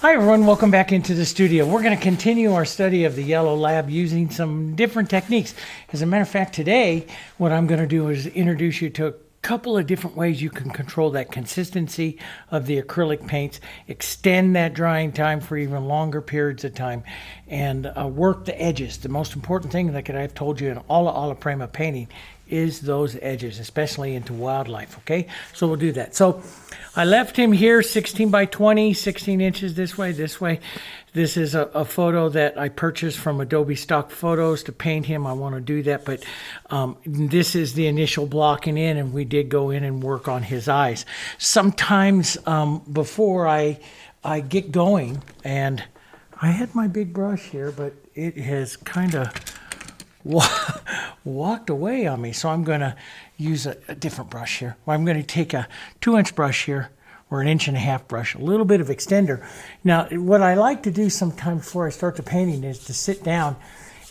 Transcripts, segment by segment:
Hi everyone, welcome back into the studio. We're going to continue our study of the Yellow Lab using some different techniques. As a matter of fact, today what I'm going to do is introduce you to a couple of different ways you can control that consistency of the acrylic paints, extend that drying time for even longer periods of time, and work the edges. The most important thing, like I've told you in all of alla prima painting, is those edges, especially into wildlife. Okay, so we'll do that. So I left him here 16 by 20, 16 inches this way, this way. This is a photo that I purchased from Adobe Stock Photos to paint him. I want to do that, but this is the initial blocking in, and we did go in and work on his eyes. Sometimes before I get going, and I had my big brush here, but it has kind of walked away on me, so I'm going to use a different brush here. I'm going to take a 2-inch brush here, or an 1.5 inch brush, a little bit of extender. Now, what I like to do sometimes before I start the painting is to sit down,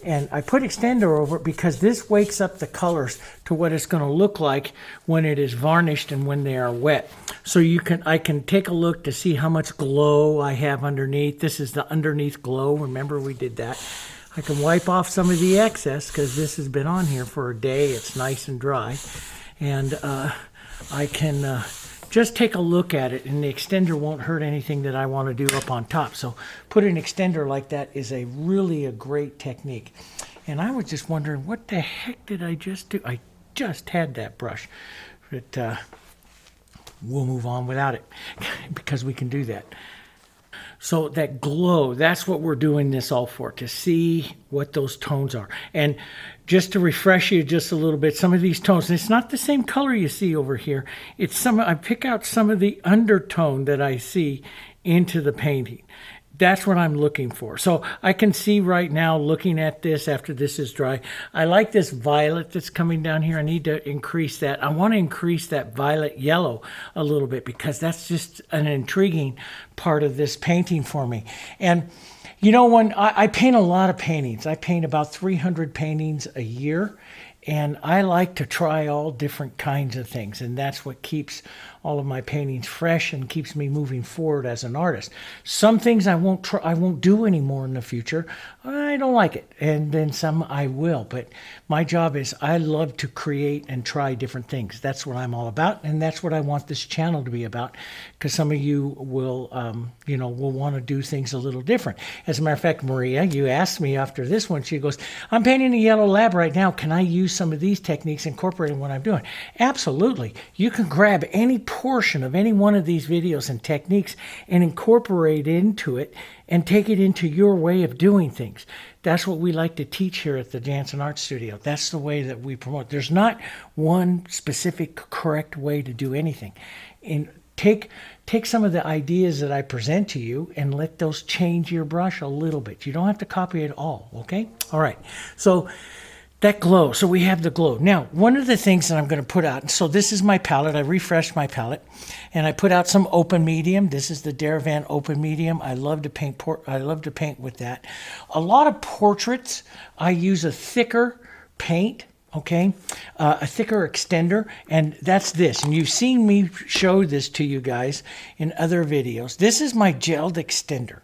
and I put extender over it because this wakes up the colors to what it's going to look like when it is varnished and when they are wet. So I can take a look to see how much glow I have underneath. This is the underneath glow. Remember, we did that. I can wipe off some of the excess because this has been on here for a day. It's nice and dry. And I can just take a look at it, and the extender won't hurt anything that I want to do up on top. So put an extender like that is really a great technique. And I was just wondering, what the heck did I just do? I just had that brush. But we'll move on without it because we can do that. So that glow, that's what we're doing this all for, to see what those tones are. And just to refresh you just a little bit, some of these tones, and it's not the same color you see over here. It's I pick out some of the undertone that I see into the painting. That's what I'm looking for. So I can see right now, looking at this after this is dry, I like this violet that's coming down here. I need to increase that. I want to increase that violet yellow a little bit because that's just an intriguing part of this painting for me. And you know, when I paint a lot of paintings, I paint about 300 paintings a year. And I like to try all different kinds of things, and that's what keeps all of my paintings fresh and keeps me moving forward as an artist. Some things I won't do anymore in the future. I don't like it, and then some I will. But my job is I love to create and try different things. That's what I'm all about, and that's what I want this channel to be about. Because some of you will, will want to do things a little different. As a matter of fact, Maria, you asked me after this one. She goes, "I'm painting a yellow lab right now. Can I use some of these techniques incorporating what I'm doing?" Absolutely. You can grab any portion of any one of these videos and techniques and incorporate into it and take it into your way of doing things. That's what we like to teach here at the Jansen Art Studio. That's the way that we promote. There's not one specific correct way to do anything. And take some of the ideas that I present to you and let those change your brush a little bit. You don't have to copy it all, okay? All right. So that glow. So we have the glow. Now, one of the things that I'm going to put out, so this is my palette. I refreshed my palette, and I put out some open medium. This is the Diarylide open medium. I love to paint. I love to paint with that. A lot of portraits, I use a thicker paint. Okay, a thicker extender, and that's this. And you've seen me show this to you guys in other videos. This is my gelled extender,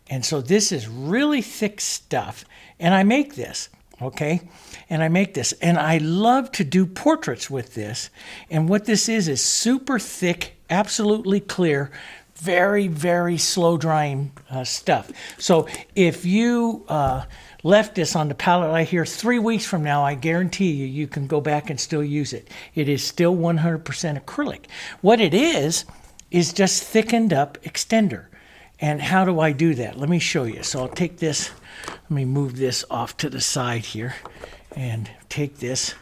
and so this is really thick stuff, and I make this. Okay, and I make this, and I love to do portraits with this. And what this is super thick, absolutely clear, very, very slow drying stuff. So if you left this on the palette right here 3 weeks from now, I guarantee you can go back and still use it. It is still 100% acrylic. What it is just thickened up extender. And how do I do that? Let me show you. So I'll take this, let me move this off to the side here and take this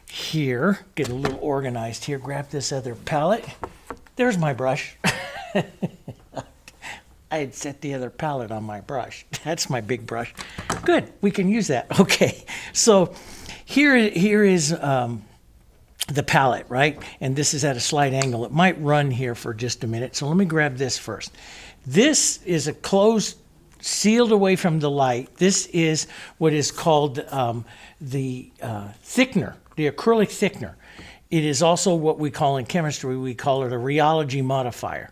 here, get a little organized here, grab this other palette. There's my brush. I had set the other palette on my brush. That's my big brush. Good, we can use that. Okay, so here is the palette, right? And this is at a slight angle. It might run here for just a minute. So let me grab this first. This is a closed, sealed away from the light. This is what is called the thickener, the acrylic thickener. It is also what we call in chemistry, we call it a rheology modifier.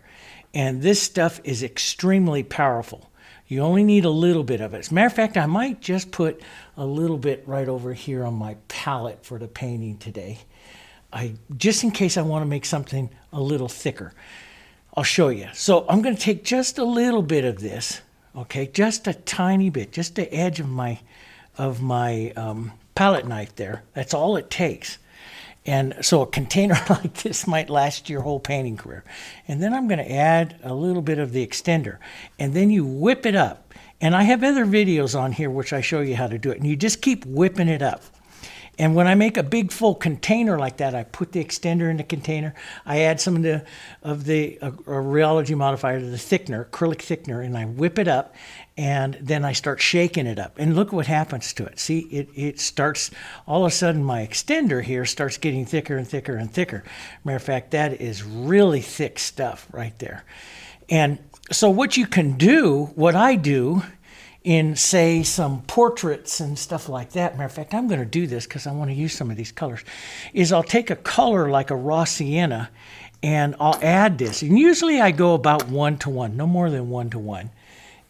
And this stuff is extremely powerful. You only need a little bit of it. As a matter of fact, I might just put a little bit right over here on my palette for the painting today. Just in case I want to make something a little thicker. I'll show you. So I'm going to take just a little bit of this, okay, just a tiny bit, just the edge of my palette knife there. That's all it takes. And so a container like this might last your whole painting career. And then I'm going to add a little bit of the extender. And then you whip it up. And I have other videos on here which I show you how to do it. And you just keep whipping it up. And when I make a big full container like that, I put the extender in the container. I add some of the rheology modifier to the thickener, acrylic thickener, and I whip it up. And then I start shaking it up. And look what happens to it. See, it starts, all of a sudden my extender here starts getting thicker and thicker and thicker. Matter of fact, that is really thick stuff right there. And so what you can do, what I do, in, say, some portraits and stuff like that. Matter of fact, I'm going to do this because I want to use some of these colors, is I'll take a color like a raw sienna and I'll add this. And usually I go about 1-to-1, no more than 1-to-1.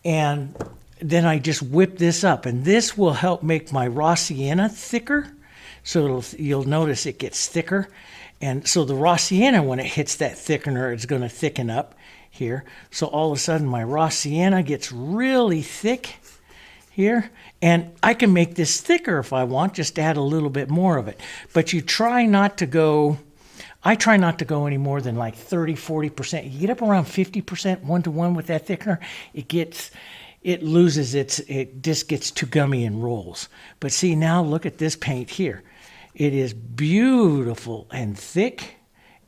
And then I just whip this up. And this will help make my raw sienna thicker. So you'll notice it gets thicker. And so the raw sienna, when it hits that thickener, it's going to thicken up here. So all of a sudden my raw sienna gets really thick here, and I can make this thicker if I want, just add a little bit more of it. But you try not to go, I try not to go any more than like 30-40%. You get up around 50% 1-to-1 with that thickener, it just gets too gummy and rolls. But see, now look at this paint here. It is beautiful and thick.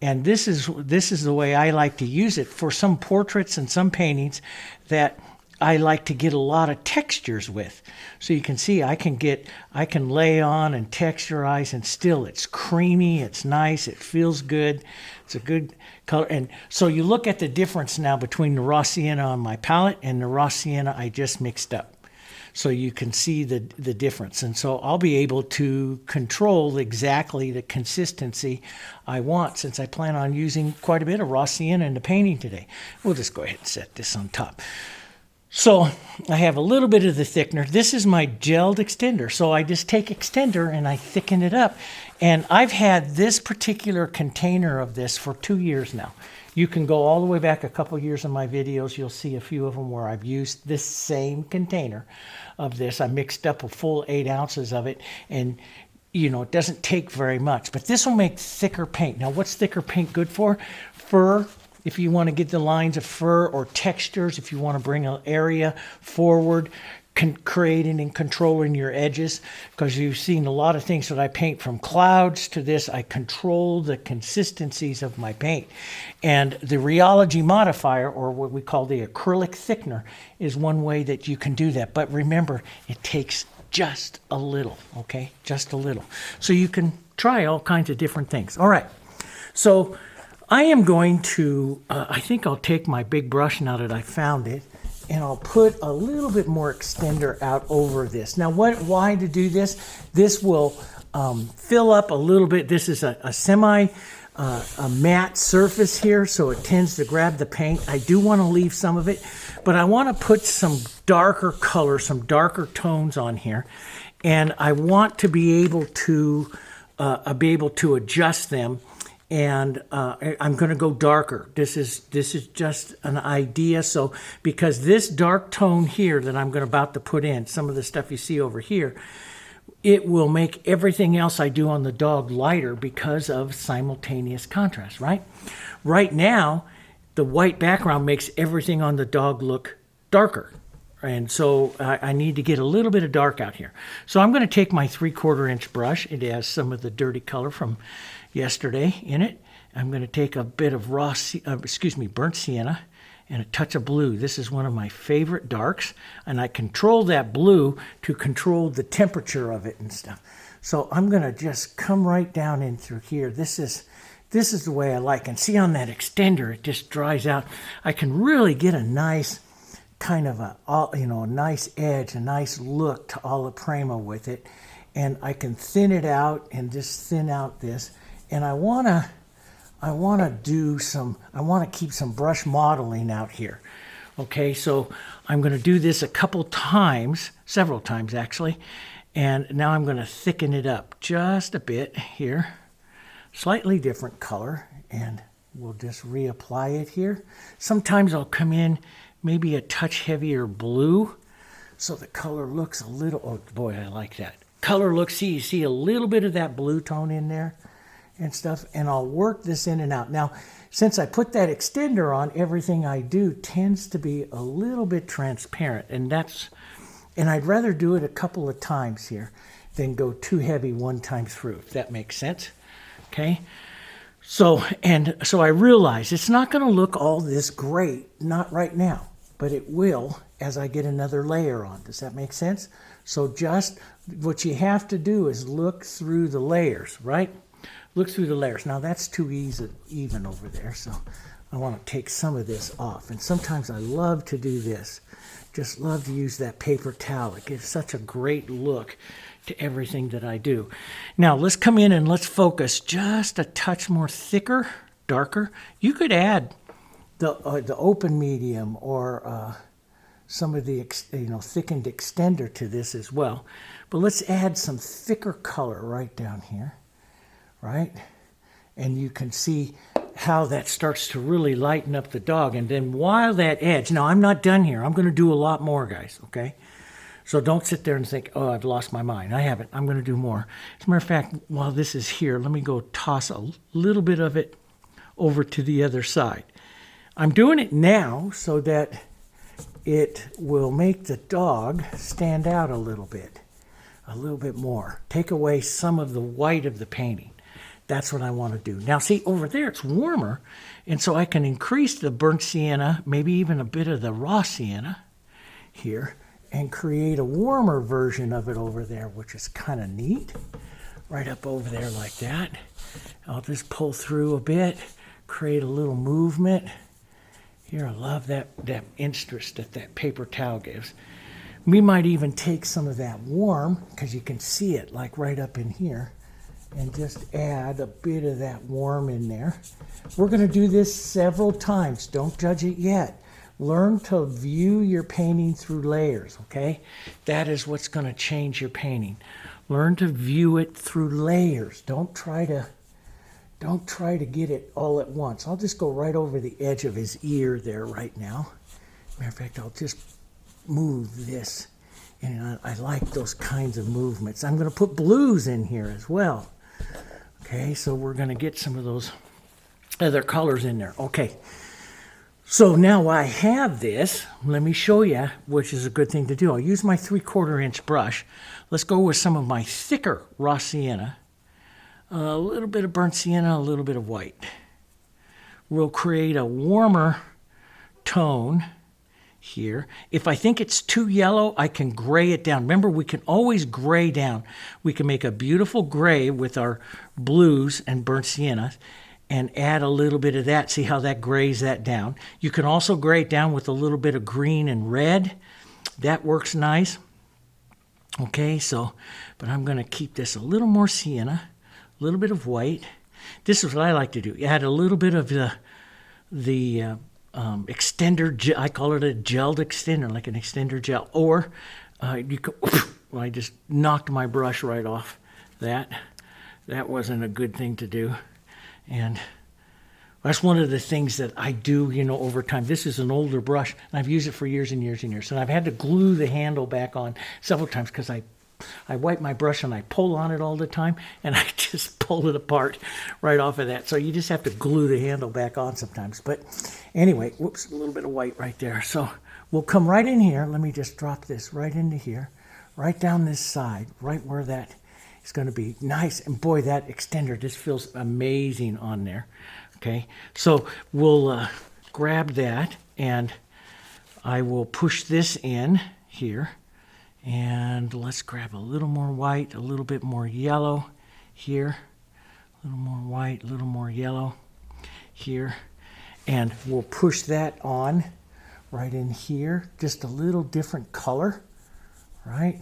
And this is the way I like to use it for some portraits and some paintings that I like to get a lot of textures with. So you can see I can lay on and texturize, and still it's creamy, it's nice, it feels good. It's a good color. And so you look at the difference now between the raw sienna on my palette and the raw sienna I just mixed up. So you can see the difference. And so I'll be able to control exactly the consistency I want, since I plan on using quite a bit of raw sienna in the painting today. We'll just go ahead and set this on top. So I have a little bit of the thickener. This is my gelled extender. So I just take extender and I thicken it up. And I've had this particular container of this for 2 years now. You can go all the way back a couple years in my videos. You'll see a few of them where I've used this same container of this. I mixed up a full 8 ounces of it, and you know, it doesn't take very much. But this will make thicker paint. Now, what's thicker paint good for? Fur, if you want to get the lines of fur, or textures, if you want to bring an area forward, creating and controlling your edges, because you've seen a lot of things that I paint, from clouds to this. I control the consistencies of my paint. And the rheology modifier, or what we call the acrylic thickener, is one way that you can do that. But remember, it takes just a little, okay? Just a little. So you can try all kinds of different things. All right. So I am going to, I think I'll take my big brush now that I found it, and I'll put a little bit more extender out over this. Now, why to do this? This will fill up a little bit. This is a matte surface here, so it tends to grab the paint. I do want to leave some of it, but I want to put some darker color, some darker tones on here, and I want to be able to adjust them. And I'm going to go darker. This is just an idea. So because this dark tone here that I'm about to put in, some of the stuff you see over here, it will make everything else I do on the dog lighter because of simultaneous contrast, right? Right now, the white background makes everything on the dog look darker. And so I need to get a little bit of dark out here. So I'm going to take my 3/4 inch brush. It has some of the dirty color from yesterday in it. I'm going to take a bit of burnt sienna and a touch of blue. This is one of my favorite darks, and I control that blue to control the temperature of it and stuff. So I'm going to just come right down in through here. This is the way I like. And see, on that extender, it just dries out. I can really get a nice kind of a nice edge, a nice look to alla prima with it. And I can thin it out and just thin out this. And I want to I want to keep some brush modeling out here. Okay, so I'm going to do this a couple times, several times actually, and now I'm going to thicken it up just a bit here. Slightly different color, and we'll just reapply it here. Sometimes I'll come in maybe a touch heavier blue, so the color looks a little, oh boy, I like that. Color looks, you see a little bit of that blue tone in there and stuff, and I'll work this in and out. Now, since I put that extender on, everything I do tends to be a little bit transparent, and I'd rather do it a couple of times here than go too heavy one time through, if that makes sense. Okay, so I realize it's not going to look all this great, not right now, but it will as I get another layer on. Does that make sense? So just what you have to do is look through the layers, right? Look through the layers. Now that's too even over there, so I want to take some of this off. And sometimes I love to do this. Just love to use that paper towel. It gives such a great look to everything that I do. Now let's come in and let's focus just a touch more thicker, darker. You could add the open medium or some of the thickened extender to this as well. But let's add some thicker color right down here, right? And you can see how that starts to really lighten up the dog. And then while that edge, now I'm not done here. I'm going to do a lot more, guys, okay? So don't sit there and think, oh, I've lost my mind. I haven't. I'm going to do more. As a matter of fact, while this is here, let me go toss a little bit of it over to the other side. I'm doing it now so that it will make the dog stand out a little bit more. Take away some of the white of the painting. That's what I want to do. Now see, over there it's warmer, and so I can increase the burnt sienna, maybe even a bit of the raw sienna here, and create a warmer version of it over there, which is kind of neat. Right up over there like that. I'll just pull through a bit, create a little movement. Here, I love that interest that paper towel gives. We might even take some of that warm, because you can see it like right up in here, and just add a bit of that warm in there. We're going to do this several times. Don't judge it yet. Learn to view your painting through layers, okay? That is what's going to change your painting. Learn to view it through layers. Don't try to get it all at once. I'll just go right over the edge of his ear there right now. Matter of fact, I'll just move this. And I like those kinds of movements. I'm going to put blues in here as well. Okay, so we're going to get some of those other colors in there. Okay. So now I have this, let me show you, which is a good thing to do. I'll use my 3/4 inch brush. Let's go with some of my thicker raw sienna, a little bit of burnt sienna, a little bit of white. We'll create a warmer tone here. If I think it's too yellow, I can gray it down. Remember, we can always gray down. We can make a beautiful gray with our blues and burnt sienna, and add a little bit of that. See how that grays that down. You can also gray it down with a little bit of green and red. That works nice. Okay, so, but I'm going to keep this a little more sienna, a little bit of white. This is what I like to do. Add a little bit of the extender, I call it a gelled extender, like an extender gel. Or you can, well, I just knocked my brush right off that. That wasn't a good thing to do. And that's one of the things that I do, over time. This is an older brush, and I've used it for years and years and years. And I've had to glue the handle back on several times because I wipe my brush and I pull on it all the time, and I just pull it apart right off of that. So you just have to glue the handle back on sometimes. But anyway, whoops, a little bit of white right there. So we'll come right in here. Let me just drop this right into here, right down this side, right where that is going to be nice. And boy, that extender just feels amazing on there. Okay, so we'll grab that, and I will push this in here. And let's grab a little more white, a little bit more yellow here. A little more white, a little more yellow here. And we'll push that on right in here. Just a little different color, right?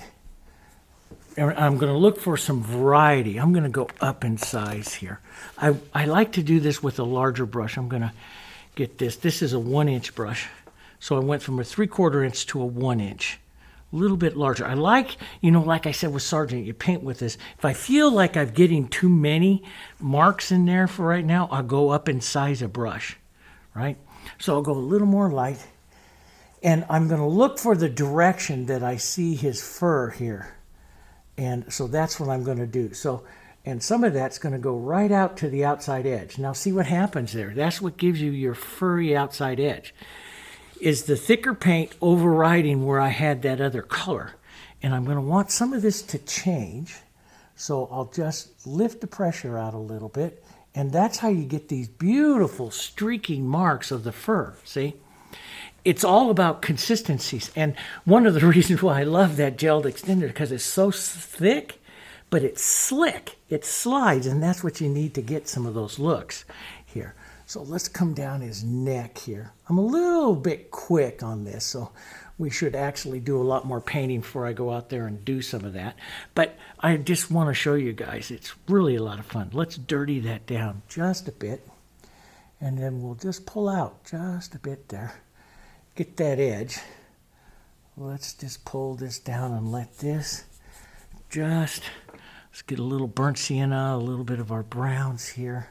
I'm going to look for some variety. I'm going to go up in size here. I like to do this with a larger brush. I'm going to get this. This is a 1-inch brush. So I went from a 3/4 inch to a 1-inch. A little bit larger. I like, like I said with Sargent, you paint with this. If I feel like I'm getting too many marks in there for right now, I'll go up in size of brush, right? So I'll go a little more light. And I'm going to look for the direction that I see his fur here. And so that's what I'm going to do. So, and some of that's going to go right out to the outside edge. Now see what happens there. That's what gives you your furry outside edge. Is the thicker paint overriding where I had that other color. And I'm going to want some of this to change. So I'll just lift the pressure out a little bit. And that's how you get these beautiful streaking marks of the fur, see? It's all about consistencies. And one of the reasons why I love that gelled extender, because it's so thick, but it's slick. It slides, and that's what you need to get some of those looks here. So let's come down his neck here. I'm a little bit quick on this, so we should actually do a lot more painting before I go out there and do some of that. But I just want to show you guys, it's really a lot of fun. Let's dirty that down just a bit, and then we'll just pull out just a bit there. Get that edge. Let's just pull this down and let this let's get a little burnt sienna, a little bit of our browns here,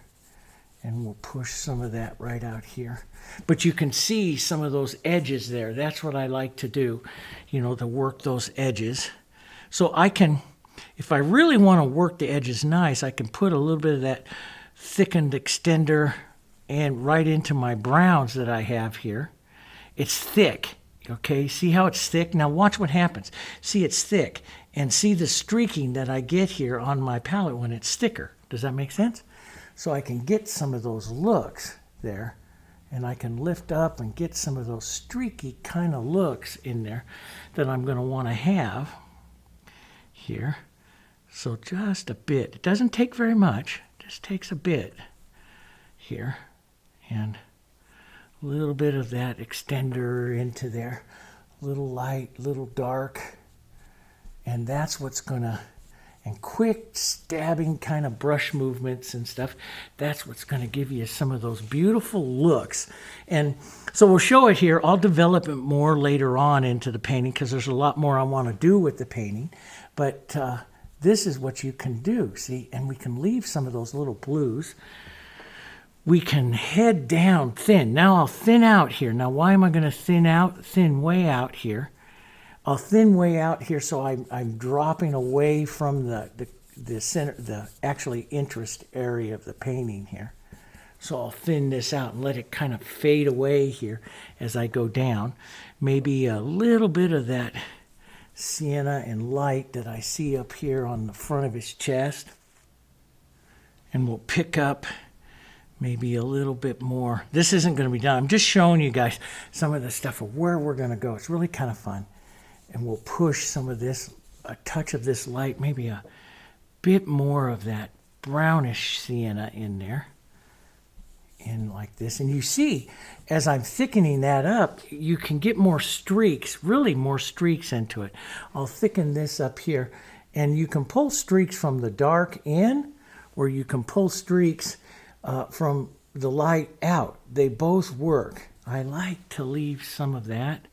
and we'll push some of that right out here. But you can see some of those edges there. That's what I like to do, to work those edges. So I can, if I really want to work the edges nice, I can put a little bit of that thickened extender and right into my browns that I have here. It's thick, okay? See how it's thick? Now watch what happens. See, it's thick. And see the streaking that I get here on my palette when it's thicker. Does that make sense? So I can get some of those looks there. And I can lift up and get some of those streaky kind of looks in there that I'm going to want to have here. So just a bit. It doesn't take very much. It just takes a bit here. And a little bit of that extender into there, little light, little dark, and that's what's gonna, and quick stabbing kind of brush movements and stuff, that's what's gonna give you some of those beautiful looks. And so we'll show it here. I'll develop it more later on into the painting because there's a lot more I want to do with the painting, but this is what you can do, see, and we can leave some of those little blues. We can head down thin. Now I'll thin out here. Now why am I going to thin out? Thin way out here. I'll thin way out here so I'm dropping away from the center, the actually interest area of the painting here. So I'll thin this out and let it kind of fade away here as I go down. Maybe a little bit of that sienna and light that I see up here on the front of his chest. And we'll pick up maybe a little bit more. This isn't going to be done. I'm just showing you guys some of the stuff of where we're going to go. It's really kind of fun. And we'll push some of this, a touch of this light, maybe a bit more of that brownish sienna in there. In like this. And you see, as I'm thickening that up, you can get more streaks, really more streaks into it. I'll thicken this up here. And you can pull streaks from the dark in, or you can pull streaks from the light out. They both work. I like to leave some of that.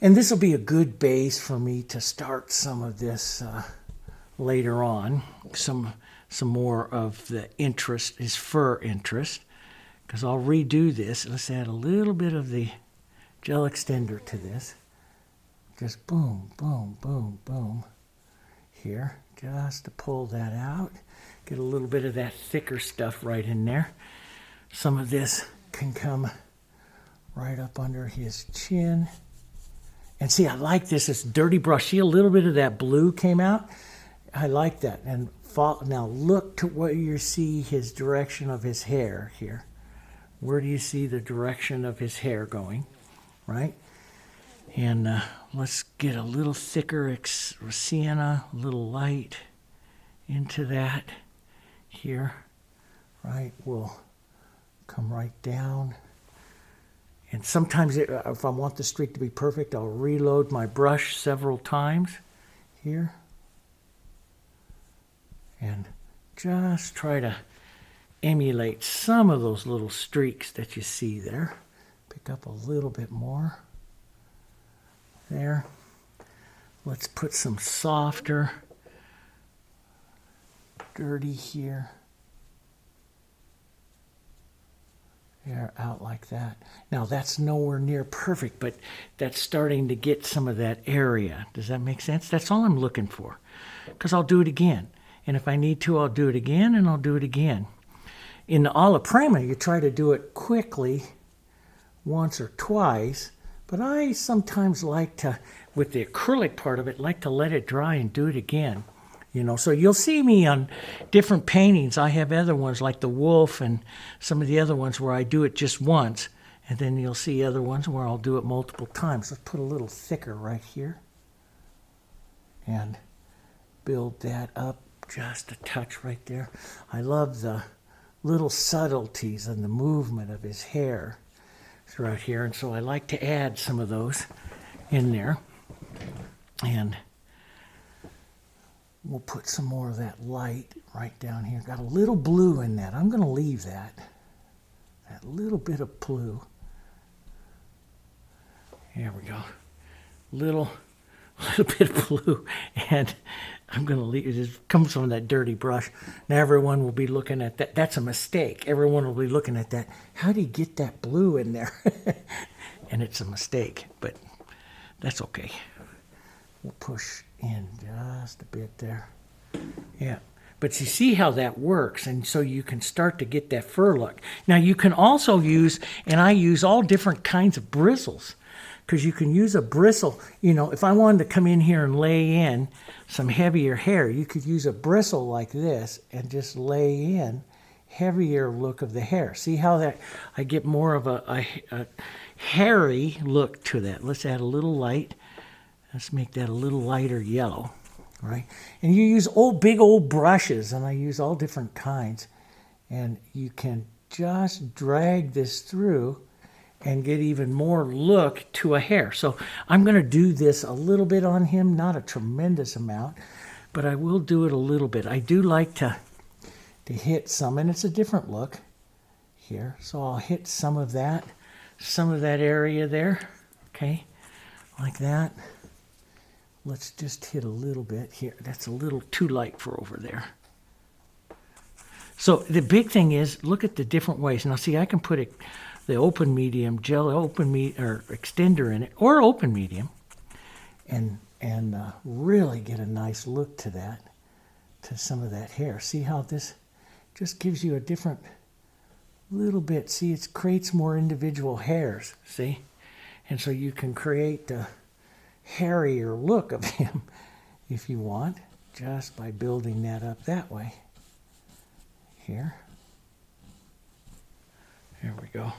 And this will be a good base for me to start some of this later on. Some more of the interest, his fur interest. Because I'll redo this. Let's add a little bit of the gel extender to this. Just boom, boom, boom, boom. Here, just to pull that out. Get a little bit of that thicker stuff right in there. Some of this can come right up under his chin. And see, I like this. It's dirty brush. See, a little bit of that blue came out. I like that. And now look to where you see his direction of his hair here. Where do you see the direction of his hair going, right? And let's get a little thicker sienna, a little light into that. Here, right, we'll come right down. And sometimes if I want the streak to be perfect, I'll reload my brush several times here. and just try to emulate some of those little streaks that you see there. Pick up a little bit more there. Let's put some softer dirty here. There, out like that. Now that's nowhere near perfect, but that's starting to get some of that area. Does that make sense? That's all I'm looking for, because I'll do it again. And if I need to, I'll do it again, and I'll do it again. In the alla prima, you try to do it quickly once or twice, but I sometimes like to, with the acrylic part of it, like to let it dry and do it again. You know, so you'll see me on different paintings. I have other ones like the wolf and some of the other ones where I do it just once, and then you'll see other ones where I'll do it multiple times. Let's put a little thicker right here and build that up just a touch right there. I love the little subtleties and the movement of his hair right here, and so I like to add some of those in there. And we'll put some more of that light right down here. Got a little blue in that. I'm going to leave that little bit of blue. There we go. Little bit of blue, and I'm going to leave it. It comes from that dirty brush. Now everyone will be looking at that. That's a mistake. Everyone will be looking at that. How do you get that blue in there? And it's a mistake, but that's okay. We'll push in just a bit there. Yeah, but you see how that works, and so you can start to get that fur look. Now you can also use, and I use all different kinds of bristles, because you can use a bristle. You know, if I wanted to come in here and lay in some heavier hair, you could use a bristle like this and just lay in heavier look of the hair. See how that I get more of a hairy look to that. Let's add a little light. Let's make that a little lighter yellow, right? And you use big old brushes, and I use all different kinds. And you can just drag this through and get even more look to a hair. So I'm going to do this a little bit on him, not a tremendous amount, but I will do it a little bit. I do like to hit some, and it's a different look here. So I'll hit some of that area there, okay, like that. Let's just hit a little bit here. That's a little too light for over there. So the big thing is, look at the different ways. Now see, I can put the open medium gel, or extender in it, or open medium, and really get a nice look to that, to some of that hair. See how this just gives you a different little bit. See, it creates more individual hairs, see? And so you can create the hairier look of him if you want, just by building that up that way. Here. There we go.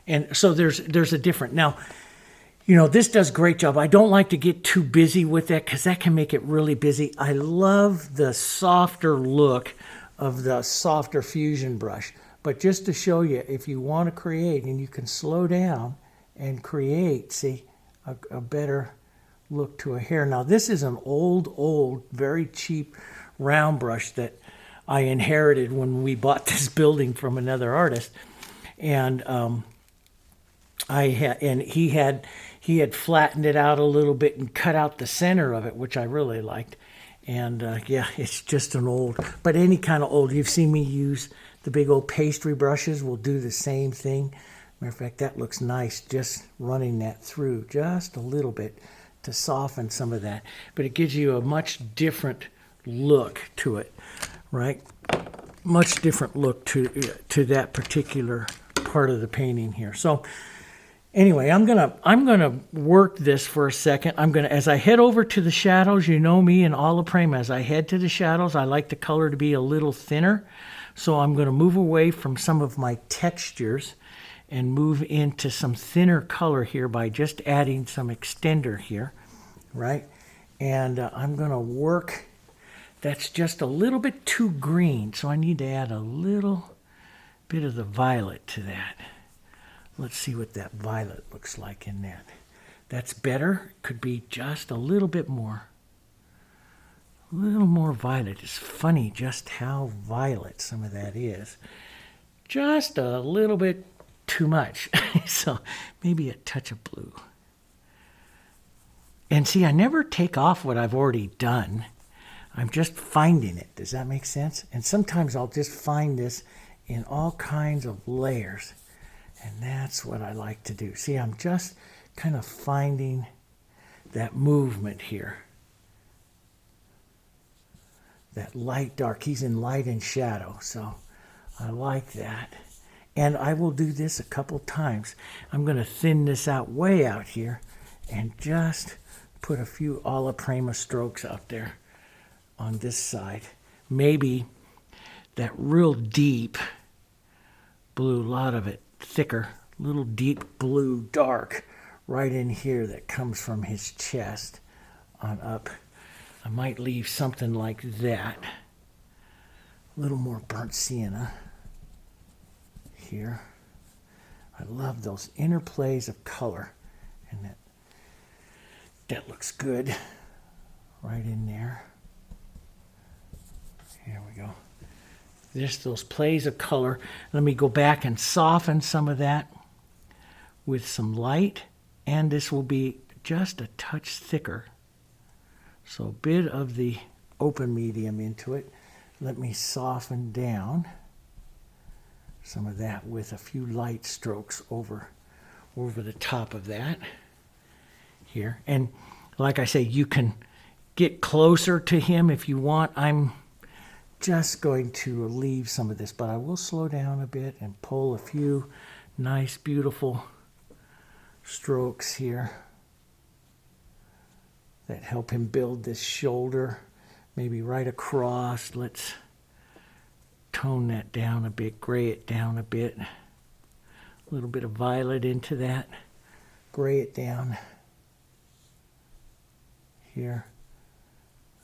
And so there's a different. Now, you know, this does a great job. I don't like to get too busy with that, because that can make it really busy. I love the softer look of the softer fusion brush. But just to show you, if you want to create, and you can slow down and see, a better look to a hair. Now this is an old, very cheap round brush that I inherited when we bought this building from another artist, and he had flattened it out a little bit and cut out the center of it, which I really liked. And yeah, it's just an old, but any kind of old. You've seen me use the big old pastry brushes. We'll do the same thing. Matter of fact, that looks nice, just running that through just a little bit to soften some of that. But it gives you a much different look to it, right? Much different look to that particular part of the painting here. So anyway, I'm gonna work this for a second. As I head over to the shadows, you know me in alla prima, as I head to the shadows, I like the color to be a little thinner. So I'm gonna move away from some of my textures and move into some thinner color here by just adding some extender here, right? And I'm gonna work, that's just a little bit too green, so I need to add a little bit of the violet to that. Let's see what that violet looks like in that. That's better, could be just a little bit more, A little more violet. It's funny just how violet some of that is. Just a little bit too much. So maybe a touch of blue. And see, I never take off what I've already done. I'm just finding it. Does that make sense? And sometimes I'll just find this in all kinds of layers. And that's what I like to do. See, I'm just kind of finding that movement here. That light, dark. He's in light and shadow. So I like that. And I will do this a couple times. I'm going to thin this out way out here and just put a few alla prima strokes out there on this side. Maybe that real deep blue, a lot of it thicker, little deep blue dark right in here that comes from his chest on up. I might leave something like that. A little more burnt sienna here. I love those interplays of color, and that looks good right in there. Here we go. Just those plays of color. Let me go back and soften some of that with some light, and this will be just a touch thicker. So a bit of the open medium into it. Let me soften down some of that with a few light strokes over the top of that here. And like I say, you can get closer to him if you want. I'm just going to leave some of this, but I will slow down a bit and pull a few nice, beautiful strokes here that help him build this shoulder, maybe right across. Let's tone that down a bit, gray it down a bit. A little bit of violet into that, gray it down here.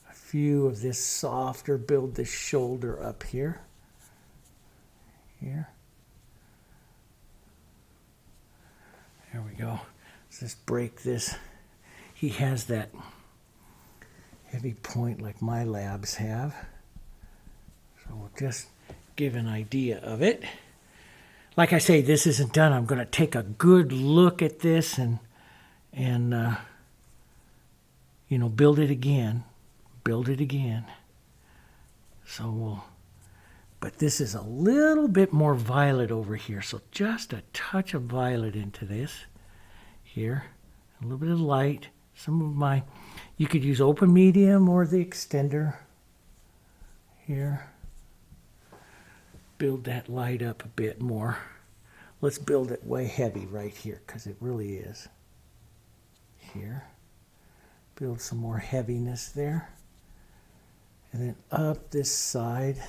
A few of this softer, build this shoulder up here. Here. There we go. Let's just break this. He has that heavy point like my labs have. So we'll just give an idea of it. Like I say, this isn't done. I'm going to take a good look at this and you know, build it again. Build it again. So but this is a little bit more violet over here. So just a touch of violet into this here. A little bit of light. Some of you could use open medium or the extender here. Build that light up a bit more. Let's build it way heavy right here, because it really is. Here. Build some more heaviness there. And then up this side.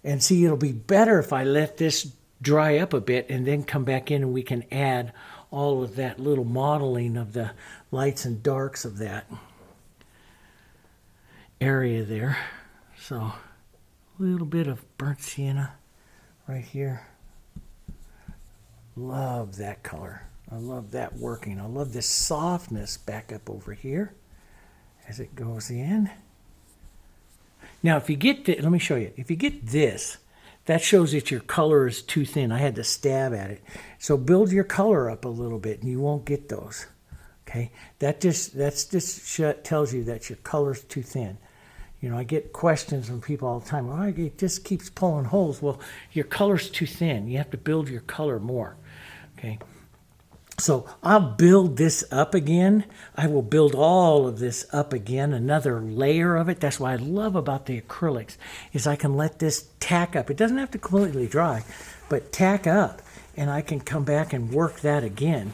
And see, it'll be better if I let this dry up a bit and then come back in and we can add all of that little modeling of the lights and darks of that area there. So a little bit of burnt sienna right here. Love that color. I love that working. I love this softness back up over here as it goes in. Now if you get let me show you. If you get this, that shows that your color is too thin. I had to stab at it. So build your color up a little bit and you won't get those. Okay? That just tells you that your color's too thin. You know, I get questions from people all the time. Well, it just keeps pulling holes. Well, your color's too thin. You have to build your color more. Okay? So I'll build this up again. I will build all of this up again, another layer of it. That's what I love about the acrylics, is I can let this tack up. It doesn't have to completely dry, but tack up, and I can come back and work that again.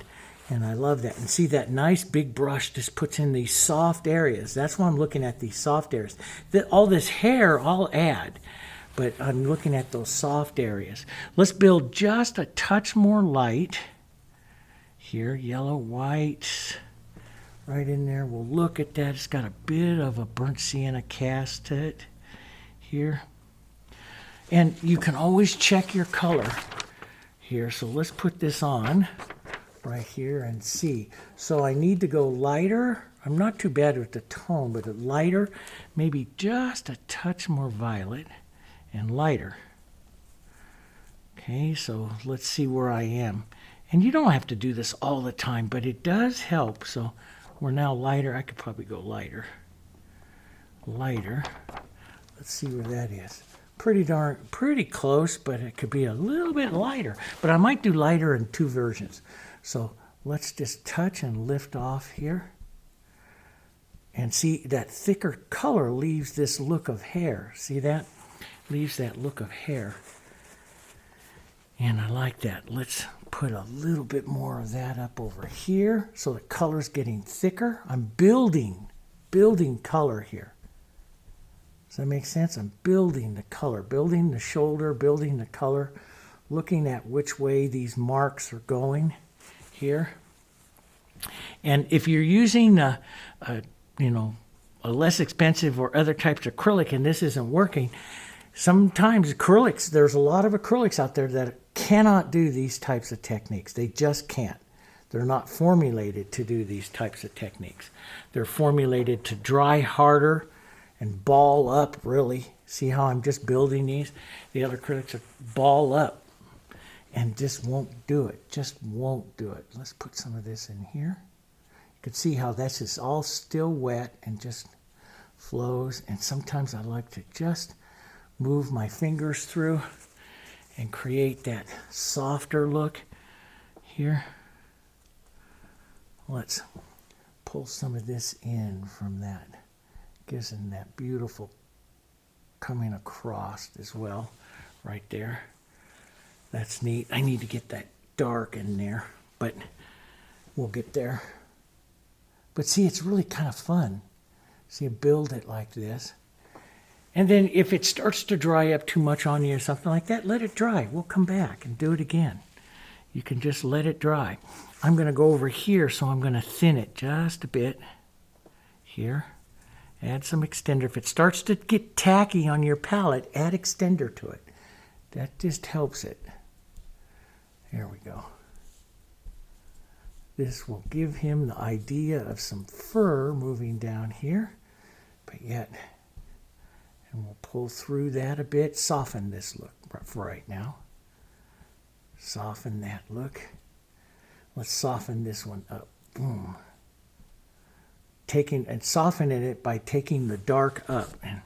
And I love that. And see that nice big brush just puts in these soft areas. That's why I'm looking at these soft areas. All this hair I'll add, but I'm looking at those soft areas. Let's build just a touch more light. Here, yellow, white, right in there. We'll look at that. It's got a bit of a burnt sienna cast to it here. And you can always check your color here. So let's put this on right here and see. So I need to go lighter. I'm not too bad with the tone, but a lighter, maybe just a touch more violet and lighter. Okay, so let's see where I am. And you don't have to do this all the time, but it does help. So we're now lighter. I could probably go lighter. Lighter. Let's see where that is. Pretty close, but it could be a little bit lighter. But I might do lighter in two versions. So let's just touch and lift off here. And see, that thicker color leaves this look of hair. See that? Leaves that look of hair. And I like that. Let's put a little bit more of that up over here so the color's getting thicker. I'm building color here. Does that make sense? I'm building the color, building the shoulder, building the color, looking at which way these marks are going here. And if you're using a less expensive or other types of acrylic and this isn't working, sometimes acrylics, there's a lot of acrylics out there that cannot do these types of techniques. They just can't. They're not formulated to do these types of techniques. They're formulated to dry harder and ball up, really. See how I'm just building these? The other acrylics are ball up and just won't do it. Just won't do it. Let's put some of this in here. You can see how this is all still wet and just flows. And sometimes I like to just move my fingers through and create that softer look here. Let's pull some of this in from that. Gives them that beautiful coming across as well, right there. That's neat. I need to get that dark in there, but we'll get there. But see, it's really kind of fun. See, build it like this. And then if it starts to dry up too much on you or something like that, let it dry. We'll come back and do it again. You can just let it dry. I'm going to go over here, so I'm going to thin it just a bit here. Add some extender. If it starts to get tacky on your palette, add extender to it. That just helps it. There we go. This will give him the idea of some fur moving down here, but yet, and we'll pull through that a bit, soften this look for right now. Soften that look. Let's soften this one up. Boom. Softening it by taking the dark up. And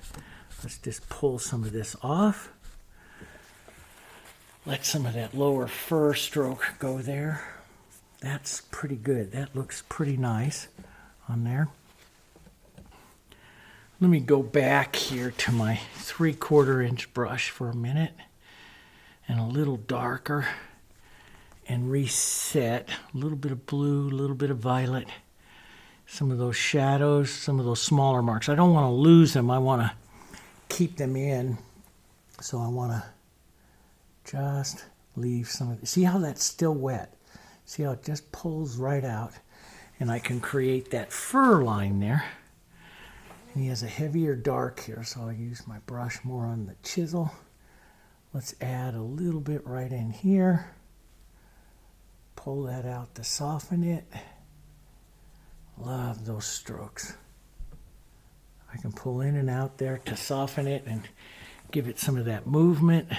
let's just pull some of this off. Let some of that lower fur stroke go there. That's pretty good. That looks pretty nice on there. Let me go back here to my 3/4 inch brush for a minute and a little darker and reset. A little bit of blue, a little bit of violet. Some of those shadows, some of those smaller marks. I don't want to lose them. I want to keep them in. So I want to just leave some of it. See how that's still wet? See how it just pulls right out? And I can create that fur line there. And he has a heavier dark here, so I'll use my brush more on the chisel. Let's add a little bit right in here. Pull that out to soften it. Love those strokes. I can pull in and out there to soften it and give it some of that movement. A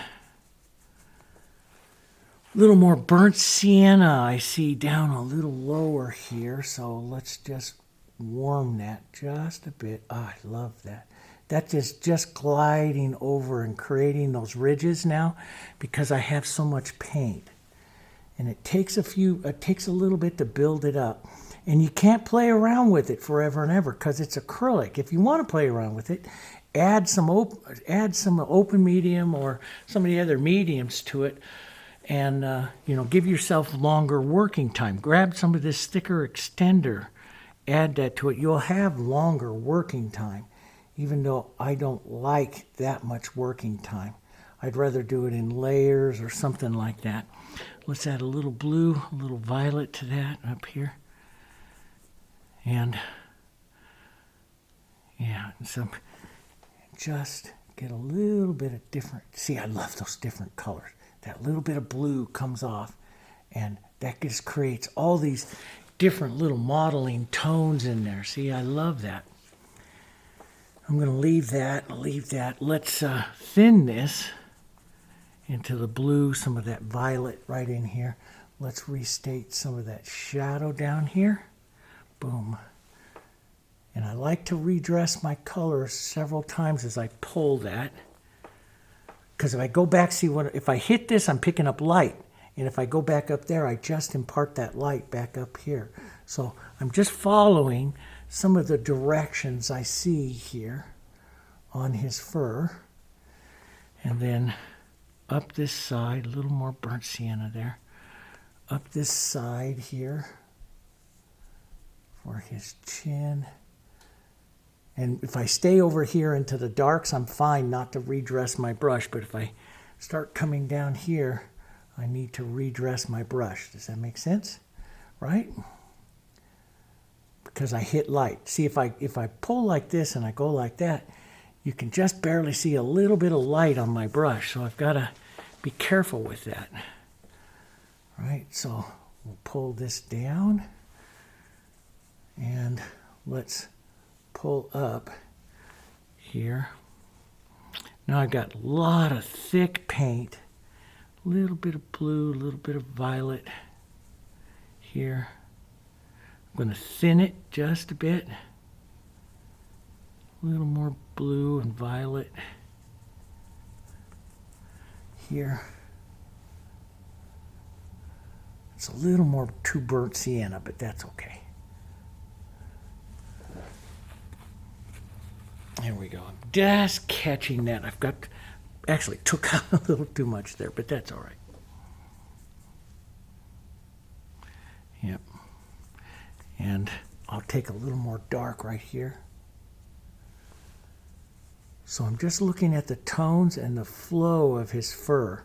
little more burnt sienna I see down a little lower here, so let's just warm that just a bit. Oh, I love that. That is just gliding over and creating those ridges now because I have so much paint. And it takes a little bit to build it up. And you can't play around with it forever and ever because it's acrylic. If you want to play around with it, add some open medium or some of the other mediums to it, and give yourself longer working time. Grab some of this thicker extender, add that to it. You'll have longer working time, even though I don't like that much working time. I'd rather do it in layers or something like that. Let's add a little blue, a little violet to that up here. And yeah, so just get a little bit of different. See, I love those different colors. That little bit of blue comes off And that just creates all these different little modeling tones in there. See, I love that. I'm going to leave that. Let's thin this into the blue, some of that violet right in here. Let's restate some of that shadow down here. Boom. And I like to redress my colors several times as I pull that. Because if I go back, see what, if I hit this, I'm picking up light. And if I go back up there, I just impart that light back up here. So I'm just following some of the directions I see here on his fur. And then up this side, a little more burnt sienna there. Up this side here for his chin. And if I stay over here into the darks, I'm fine not to redress my brush. But if I start coming down here, I need to redress my brush. Does that make sense? Right? Because I hit light. See, if I pull like this and I go like that, you can just barely see a little bit of light on my brush. So I've got to be careful with that. Right? So we'll pull this down. And let's pull up here. Now I've got a lot of thick paint. A little bit of blue, a little bit of violet here. I'm going to thin it just a bit. A little more blue and violet here. It's a little more too burnt sienna, but that's okay. There we go. I'm just catching that. I've got, actually took out a little too much there, but that's all right. Yep. And I'll take a little more dark right here. So I'm just looking at the tones and the flow of his fur.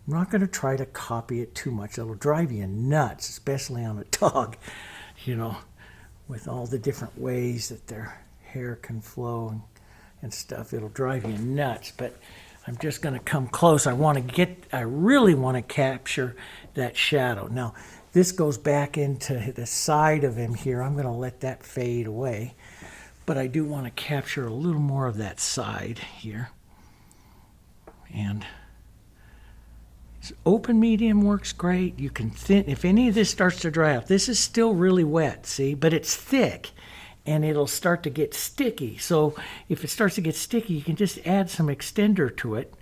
I'm not going to try to copy it too much. It'll drive you nuts, especially on a dog, you know, with all the different ways that their hair can flow and stuff. It'll drive you nuts, but I'm just going to come close. I really want to capture that shadow. Now, this goes back into the side of him here. I'm going to let that fade away, but I do want to capture a little more of that side here. And open medium works great. You can thin, if any of this starts to dry out, this is still really wet, see, but it's thick. And it'll start to get sticky. So if it starts to get sticky, you can just add some extender to it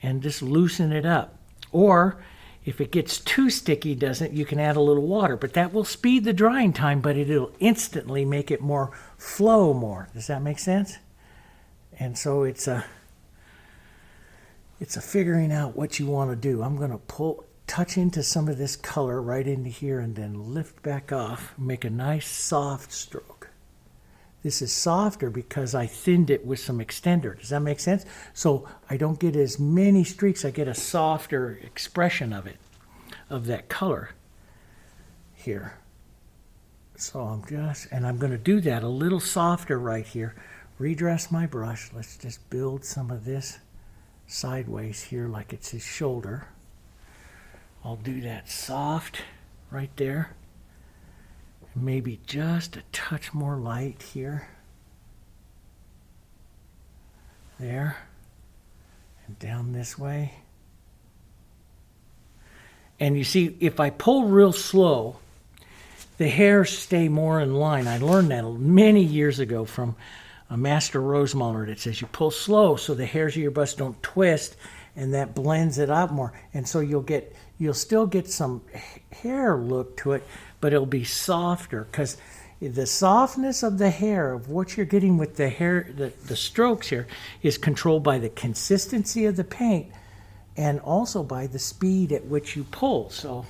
and just loosen it up. Or if it gets too sticky, you can add a little water. But that will speed the drying time, but it'll instantly make it more flow more. Does that make sense? And so it's a figuring out what you want to do. I'm going to touch into some of this color right into here and then lift back off, make a nice soft stroke. This is softer because I thinned it with some extender. Does that make sense? So I don't get as many streaks. I get a softer expression of it, of that color here. So I'm going to do that a little softer right here. Redress my brush. Let's just build some of this sideways here like it's his shoulder. I'll do that soft right there. Maybe just a touch more light here. There. And down this way. And you see, if I pull real slow, the hairs stay more in line. I learned that many years ago from a master rosemauler that says you pull slow so the hairs of your brush don't twist, and that blends it out more. And so you'll still get some hair look to it, but it'll be softer because the softness of the hair, of what you're getting with the hair, the strokes here, is controlled by the consistency of the paint and also by the speed at which you pull. So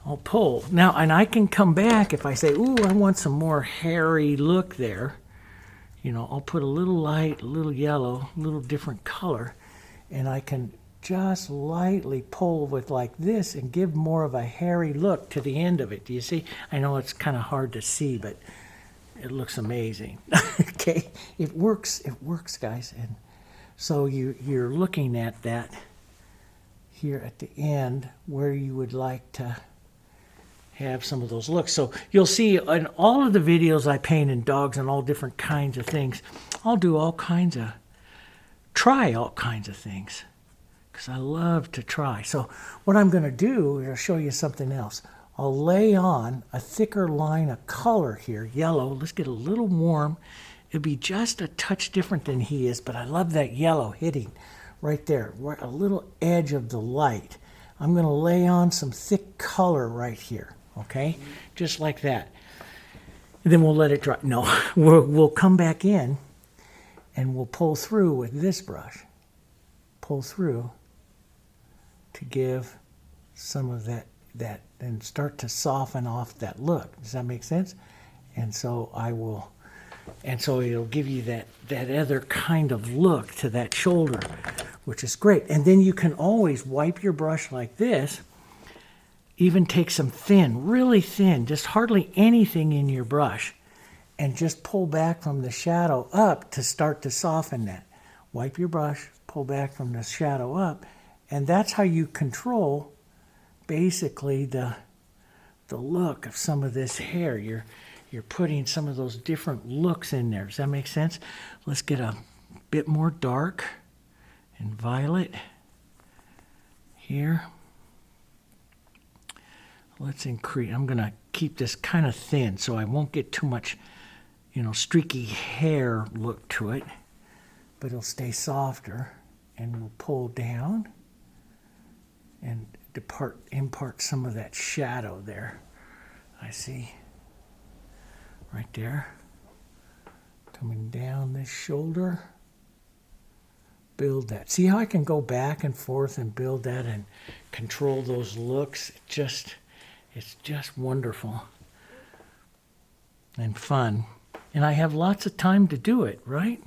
I'll pull. Now, and I can come back if I say, ooh, I want some more hairy look there. You know, I'll put a little light, a little yellow, a little different color, and I can just lightly pull with like this and give more of a hairy look to the end of it. Do you see? I know it's kind of hard to see, but it looks amazing. Okay, it works, guys. And so you're looking at that here at the end where you would like to have some of those looks. So you'll see in all of the videos I paint in dogs and all different kinds of things, I'll do try all kinds of things because I love to try. So what I'm going to do is I'll show you something else. I'll lay on a thicker line of color here, yellow. Let's get a little warm. It'll be just a touch different than he is, but I love that yellow hitting right there, right, a little edge of the light. I'm going to lay on some thick color right here, okay? Just like that. And then we'll let it dry. No, we'll come back in and we'll pull through with this brush. Pull through to give some of that and start to soften off that look. Does that make sense? And so it'll give you that other kind of look to that shoulder, which is great. And then you can always wipe your brush like this, even take some thin, really thin, just hardly anything in your brush, and just pull back from the shadow up to start to soften that. Wipe your brush, pull back from the shadow up, and that's how you control basically the look of some of this hair. You're putting some of those different looks in there. Does that make sense? Let's get a bit more dark and violet here. Let's increase. I'm going to keep this kind of thin so I won't get too much, streaky hair look to it, but it'll stay softer, and we'll pull down and impart some of that shadow there. I see. Right there. Coming down this shoulder. Build that. See how I can go back and forth and build that and control those looks? It's just wonderful and fun. And I have lots of time to do it, right?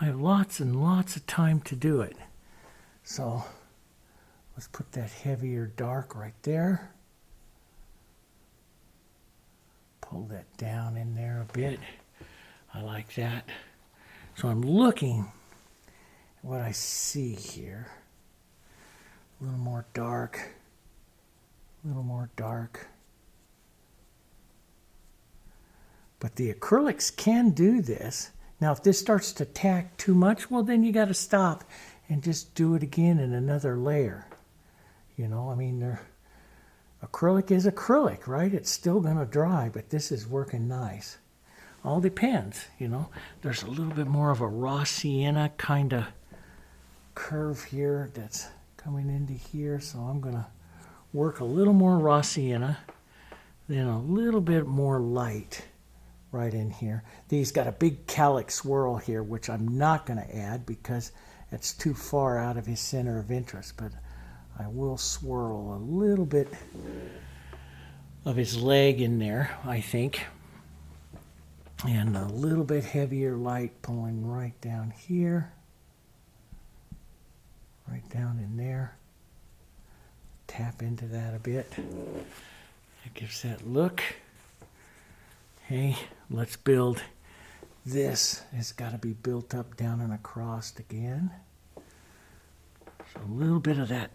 I have lots and lots of time to do it. So let's put that heavier dark right there. Pull that down in there a bit. I like that. So I'm looking at what I see here. A little more dark. A little more dark. But the acrylics can do this. Now if this starts to tack too much, well then you got to stop and just do it again in another layer. Acrylic is acrylic, right? It's still going to dry, but this is working nice. All depends, There's a little bit more of a raw sienna kind of curve here that's coming into here, so I'm going to work a little more raw sienna, then a little bit more light right in here. These got a big calic swirl here, which I'm not going to add because it's too far out of his center of interest, but I will swirl a little bit of his leg in there, I think. And a little bit heavier light pulling right down here. Right down in there. Tap into that a bit. That gives that look. Okay, let's build this. It's got to be built up, down, and across again. So a little bit of that.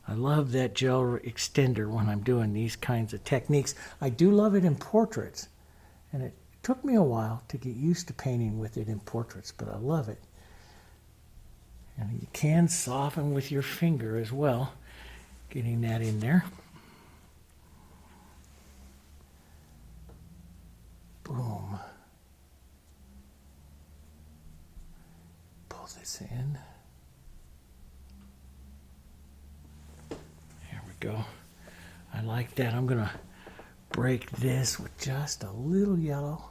I love that gel extender when I'm doing these kinds of techniques. I do love it in portraits, and it took me a while to get used to painting with it in portraits, but I love it. And you can soften with your finger as well, getting that in there. Boom. Pull this in. Go. I like that. I'm going to break this with just a little yellow.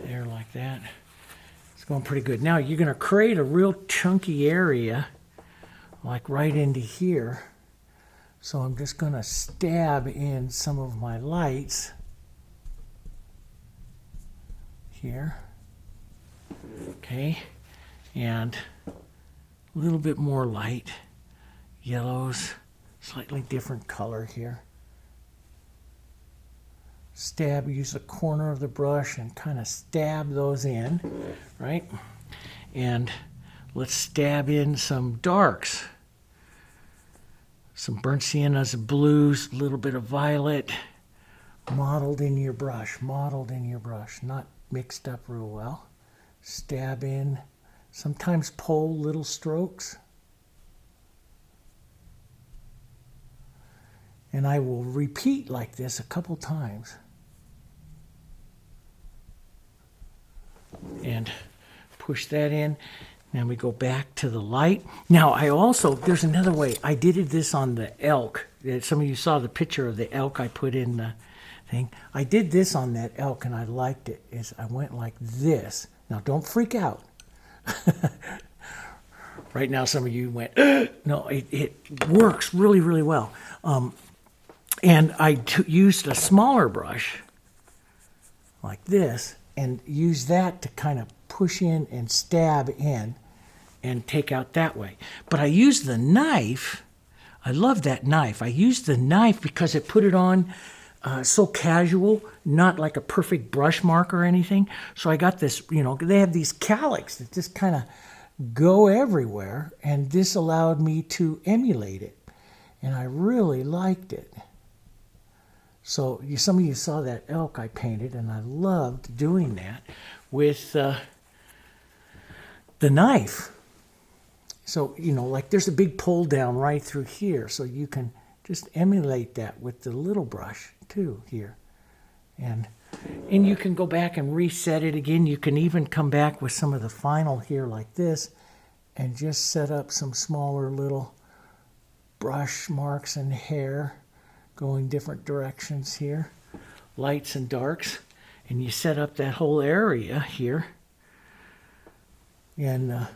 There, like that. It's going pretty good. Now you're going to create a real chunky area, like right into here. So I'm just going to stab in some of my lights here. Okay. And a little bit more light, yellows, slightly different color here. Stab, use the corner of the brush and kind of stab those in, right? And let's stab in some darks. Some burnt siennas and blues, a little bit of violet, mottled in your brush, not mixed up real well. Stab in, sometimes pull little strokes. And I will repeat like this a couple times. And push that in. Then we go back to the light. Now I also, there's another way. I did this on the elk. Some of you saw the picture of the elk I put in the thing. I did this on that elk and I liked it. I went like this. Now don't freak out. Right now some of you went, no, it works really, really well. And I used a smaller brush like this and used that to kind of push in and stab in and take out that way. But I used the knife. I love that knife. I used the knife because it put it on so casual, not like a perfect brush mark or anything. So I got this, they have these calics that just kind of go everywhere, and this allowed me to emulate it. And I really liked it. So some of you saw that elk I painted, and I loved doing that with the knife. So, like there's a big pull down right through here, so you can just emulate that with the little brush too here. And you can go back and reset it again. You can even come back with some of the final here like this and just set up some smaller little brush marks and hair going different directions here, lights and darks, and you set up that whole area here. And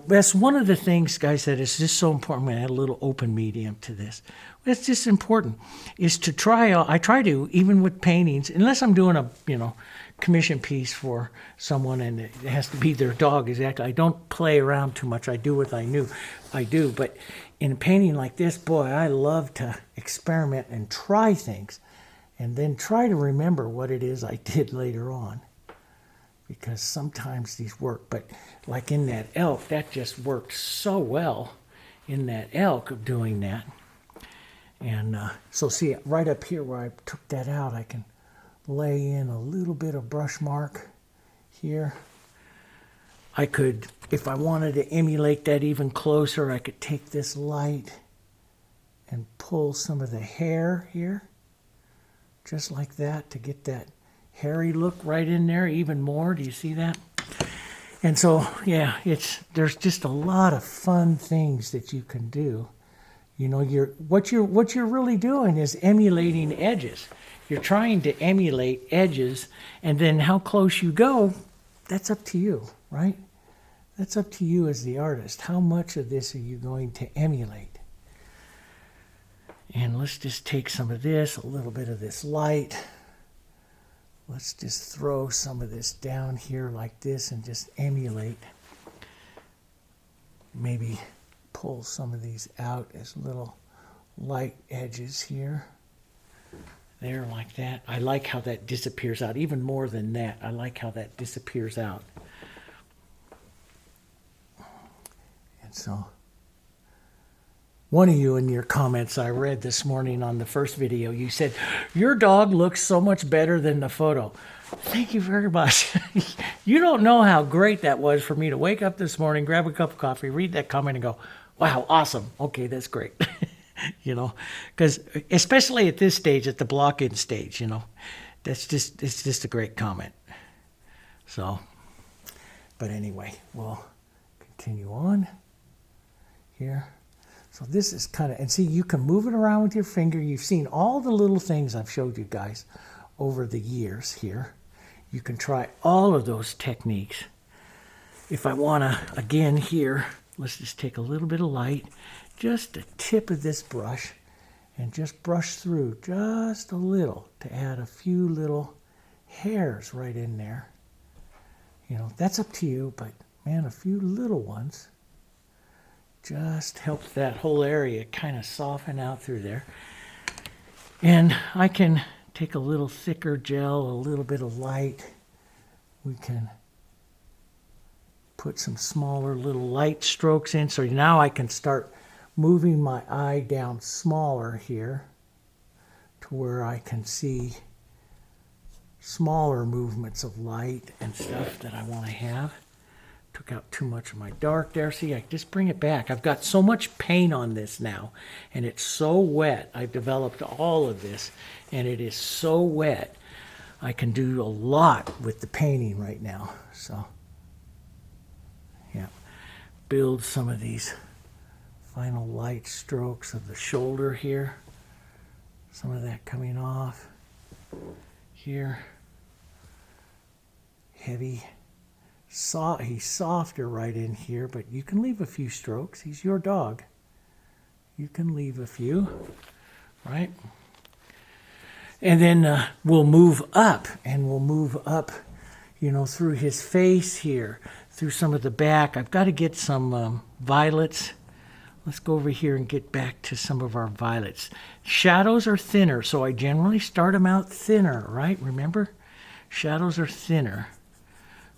that's one of the things, guys, that is just so important. I'm going to add a little open medium to this. It's just important, is to I try to, even with paintings, unless I'm doing a, commission piece for someone and it has to be their dog exactly. I don't play around too much. I do what I do. But in a painting like this, boy, I love to experiment and try things and then try to remember what it is I did later on. Because sometimes these work, but like in that elk, that just worked so well in that elk of doing that. And so see, right up here where I took that out, I can lay in a little bit of brush mark here. I could, if I wanted to emulate that even closer, I could take this light and pull some of the hair here, just like that, to get that hairy look right in there even more. Do you see that? And so, yeah, there's just a lot of fun things that you can do. What you're really doing is emulating edges. You're trying to emulate edges, and then how close you go, that's up to you, right? That's up to you as the artist. How much of this are you going to emulate? And let's just take some of this, a little bit of this light. Let's just throw some of this down here like this and just emulate. Maybe pull some of these out as little light edges here. There, like that. I like how that disappears out. Even more than that, I like how that disappears out. And so, one of you in your comments I read this morning on the first video, you said, your dog looks so much better than the photo. Thank you very much. You don't know how great that was for me to wake up this morning, grab a cup of coffee, read that comment and go, wow, awesome. Okay, that's great. Because especially at this stage, at the block-in stage, it's just a great comment. So, but anyway, we'll continue on here. So this is kind of, and see, you can move it around with your finger. You've seen all the little things I've showed you guys over the years here. You can try all of those techniques. If I want to, again here, let's just take a little bit of light, just the tip of this brush, and just brush through just a little to add a few little hairs right in there. That's up to you, but man, a few little ones just helps that whole area kind of soften out through there. And I can take a little thicker gel, a little bit of light. We can put some smaller little light strokes in. So now I can start moving my eye down smaller here to where I can see smaller movements of light and stuff that I want to have. Took out too much of my dark there. See, I just bring it back. I've got so much paint on this now, and it's so wet. I've developed all of this, and it is so wet. I can do a lot with the painting right now. So, yeah, build some of these final light strokes of the shoulder here. Some of that coming off here. Heavy. He's softer right in here, but you can leave a few strokes. He's your dog. You can leave a few, right? And then we'll move up, and we'll move up, you know, through his face here, through some of the back. I've got to get some violets. Let's go over here and get back to some of our violets. Shadows are thinner, so I generally start them out thinner, right? Remember? Shadows are thinner.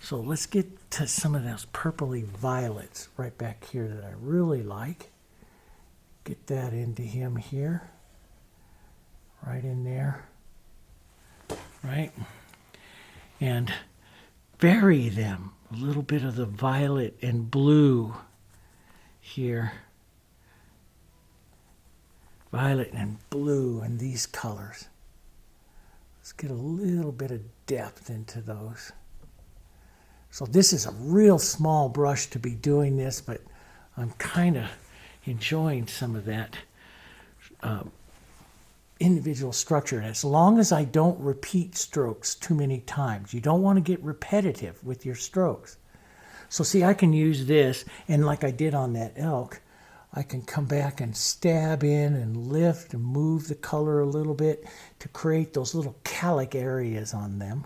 So let's get to some of those purpley violets right back here that I really like. Get that into him here. Right in there. Right? And vary them. A little bit of the violet and blue here. Violet and blue and these colors. Let's get a little bit of depth into those. So this is a real small brush to be doing this, but I'm kind of enjoying some of that individual structure. And as long as I don't repeat strokes too many times, you don't want to get repetitive with your strokes. So see, I can use this, and like I did on that elk, I can come back and stab in and lift and move the color a little bit to create those little calic areas on them.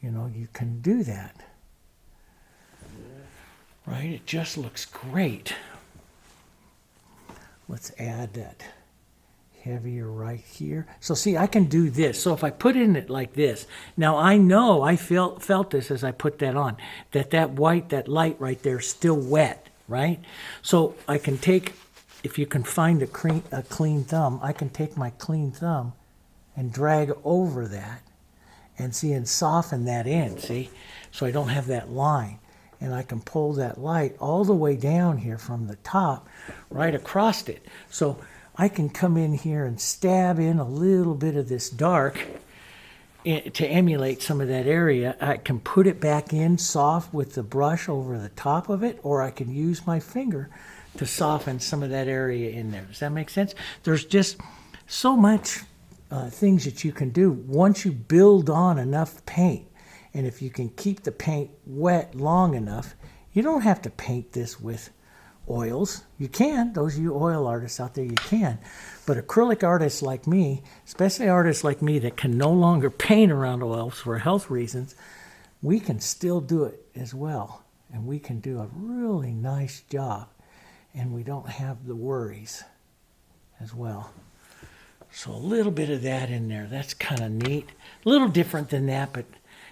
You know, you can do that. Right? It just looks great. Let's add that heavier right here. So see, I can do this. So if I put in it like this, now I know I felt this as I put that on, that white, that light right there is still wet, right? So I can take, if you can find a clean thumb, I can take my clean thumb and drag over that and see, and soften that in, see? So I don't have that line. And I can pull that light all the way down here from the top right across it. So I can come in here and stab in a little bit of this dark to emulate some of that area. I can put it back in soft with the brush over the top of it, or I can use my finger to soften some of that area in there. Does that make sense? There's just so much things that you can do once you build on enough paint. And if you can keep the paint wet long enough, you don't have to paint this with oils. You can. Those of you oil artists out there, you can. But acrylic artists like me, especially artists like me that can no longer paint around oils for health reasons, we can still do it as well. And we can do a really nice job. And we don't have the worries as well. So a little bit of that in there. That's kind of neat. A little different than that, but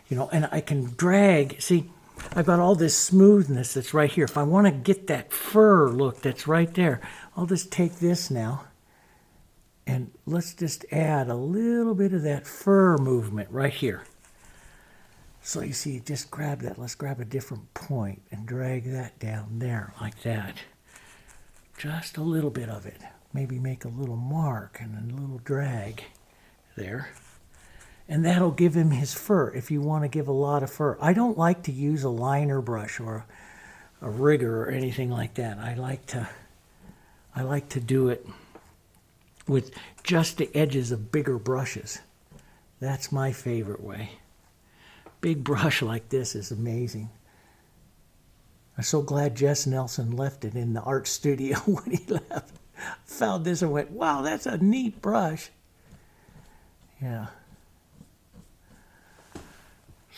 you know, and I can drag, see, I've got all this smoothness that's right here. If I want to get that fur look that's right there, I'll just take this now, and let's just add a little bit of that fur movement right here. So you see, just grab that. Let's grab a different point and drag that down there like that. Just a little bit of it. Maybe make a little mark and a little drag there. And that'll give him his fur if you want to give a lot of fur. I don't like to use a liner brush or a rigger or anything like that. I like to do it with just the edges of bigger brushes. That's my favorite way. Big brush like this is amazing. I'm so glad Jess Nelson left it in the art studio when he left. Found this and went, wow, that's a neat brush. Yeah.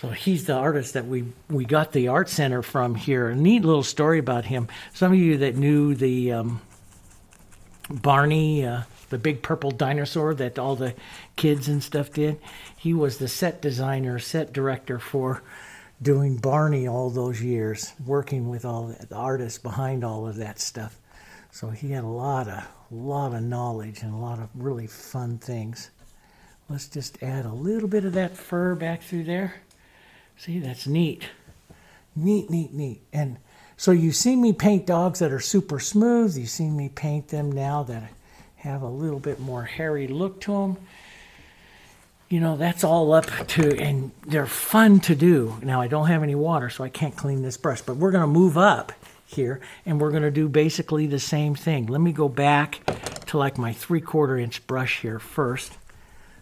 So he's the artist that we got the art center from here. A neat little story about him. Some of you that knew the Barney, the big purple dinosaur that all the kids and stuff did, he was the set designer, set director for doing Barney all those years, working with all the artists behind all of that stuff. So he had a lot of knowledge and a lot of really fun things. Let's just add a little bit of that fur back through there. See, that's neat. Neat, neat, neat. And so you've seen me paint dogs that are super smooth. You've seen me paint them now that have a little bit more hairy look to them. You know, that's all up to, and they're fun to do. Now, I don't have any water, so I can't clean this brush, but we're going to move up here, and we're going to do basically the same thing. Let me go back to like my 3/4 inch brush here first.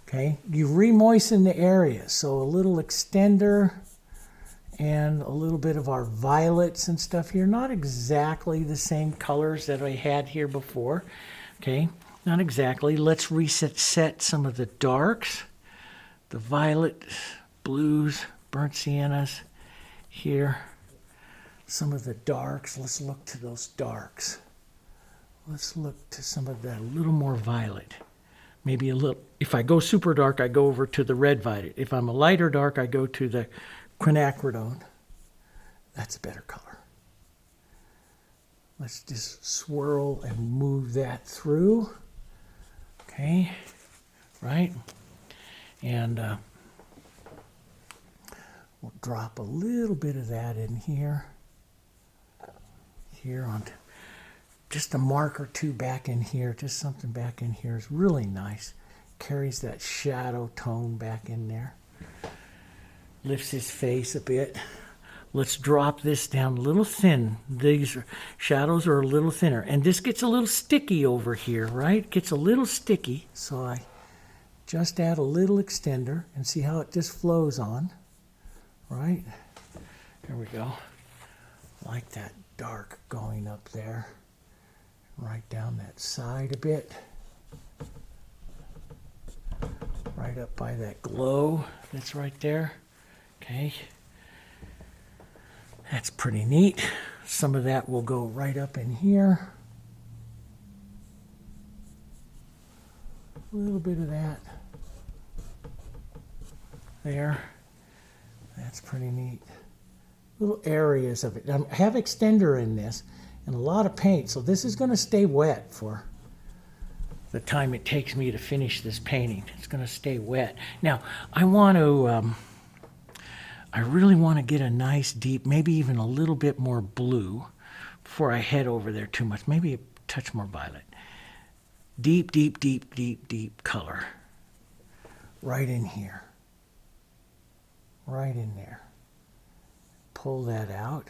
Okay, you re-moisten the area, so a little extender and a little bit of our violets and stuff here. Not exactly the same colors that I had here before. Okay, not exactly. Let's set some of the darks. The violet, blues, burnt siennas here. Some of the darks. Let's look to those darks. Let's look to some of that, a little more violet. Maybe a little, if I go super dark, I go over to the red violet. If I'm a lighter dark, I go to the quinacridone. That's a better color. Let's just swirl and move that through. Okay, right? And we'll drop a little bit of that in here. Here on just a mark or two back in here. Just something back in here is really nice. Carries that shadow tone back in there. Lifts his face a bit. Let's drop this down a little thin. These shadows are a little thinner. And this gets a little sticky over here, right? It gets a little sticky. So I just add a little extender and see how it just flows on, right? There we go. Like that dark going up there. Right down that side a bit. Right up by that glow that's right there. Okay. That's pretty neat. Some of that will go right up in here. A little bit of that there. That's pretty neat. Little areas of it. I have extender in this and a lot of paint, so this is going to stay wet for the time it takes me to finish this painting. It's going to stay wet. Now, I really want to get a nice deep, maybe even a little bit more blue before I head over there too much. Maybe a touch more violet. Deep, deep, deep, deep, deep color. Right in here. Right in there. Pull that out.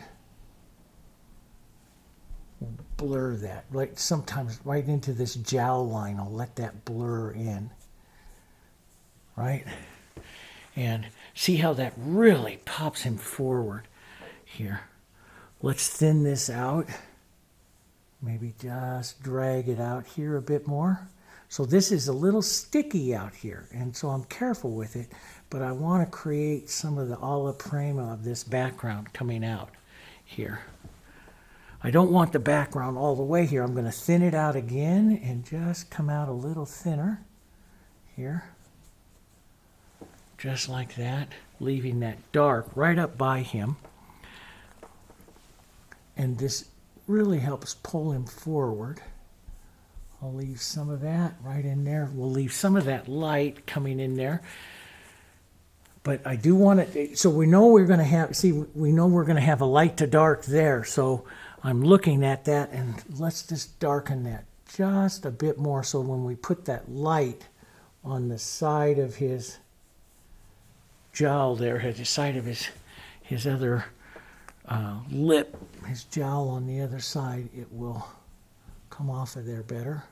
Blur that. Like sometimes right into this jowl line, I'll let that blur in. Right? And see how that really pops him forward here. Let's thin this out. Maybe just drag it out here a bit more. So this is a little sticky out here, and so I'm careful with it, but I want to create some of the alla prima of this background coming out here. I don't want the background all the way here. I'm going to thin it out again and just come out a little thinner here. Just like that, leaving that dark right up by him. And this really helps pull him forward. I'll leave some of that right in there. We'll leave some of that light coming in there. But I do want it, so we know we're going to have, see, we know we're going to have a light to dark there. So I'm looking at that, and let's just darken that just a bit more, so when we put that light on the side of his jowl there, at the side of his other lip, his jowl on the other side, it will come off of there better.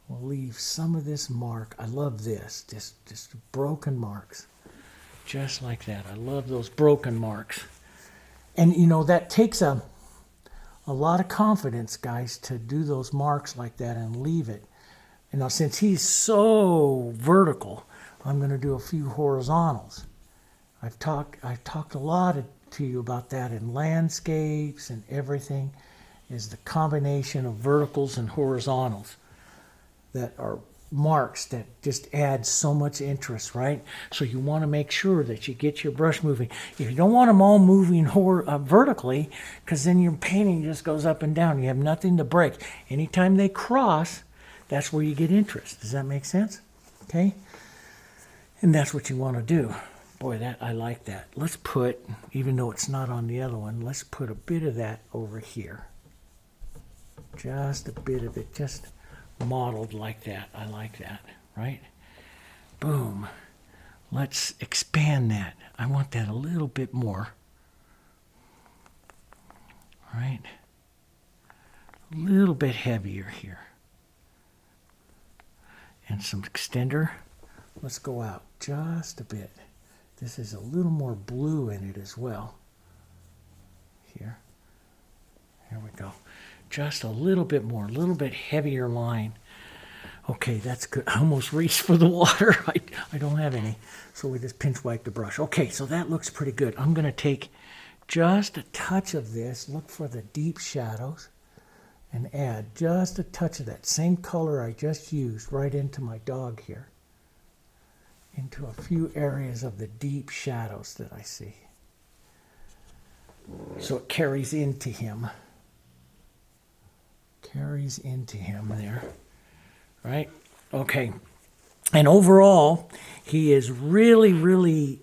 We'll leave some of this mark. I love this, just broken marks, just like that. I love those broken marks. And you know, that takes a lot of confidence, guys, to do those marks like that and leave it. And now, since he's so vertical, I'm going to do a few horizontals. I've talked a lot to you about that in landscapes and everything, is the combination of verticals and horizontals that are marks that just add so much interest, right? So you want to make sure that you get your brush moving. If you don't want them all moving vertically, because then your painting just goes up and down. You have nothing to break. Anytime they cross, that's where you get interest. Does that make sense? Okay? And that's what you want to do. Boy, I like that. Let's put, even though it's not on the other one, let's put a bit of that over here. Just a bit of it, just modeled like that. I like that, right? Boom. Let's expand that. I want that a little bit more. All right? A little bit heavier here. And some extender. Let's go out just a bit. This is a little more blue in it as well. Here we go. Just a little bit more, a little bit heavier line. Okay, that's good. I almost reached for the water. I don't have any. So we just pinch wipe the brush. Okay, so that looks pretty good. I'm going to take just a touch of this, look for the deep shadows, and add just a touch of that same color I just used right into my dog here. Into a few areas of the deep shadows that I see. So it carries into him. Carries into him there. Right? Okay. And overall, he is really, really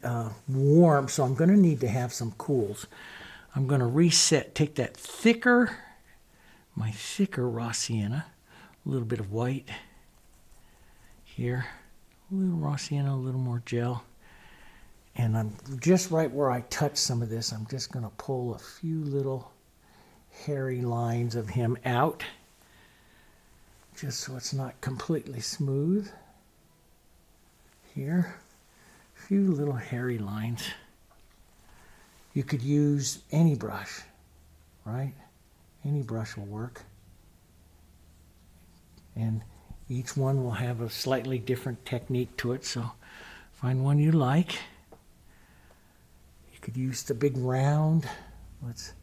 warm, so I'm going to need to have some cools. I'm going to reset, take that thicker, my thicker raw sienna, a little bit of white here. A little raw sienna, a little more gel. And I'm just right where I touch some of this, I'm just going to pull a few little hairy lines of him out. Just so it's not completely smooth. Here. A few little hairy lines. You could use any brush, right? Any brush will work. And each one will have a slightly different technique to it, so find one you like. You could use the big round. Let's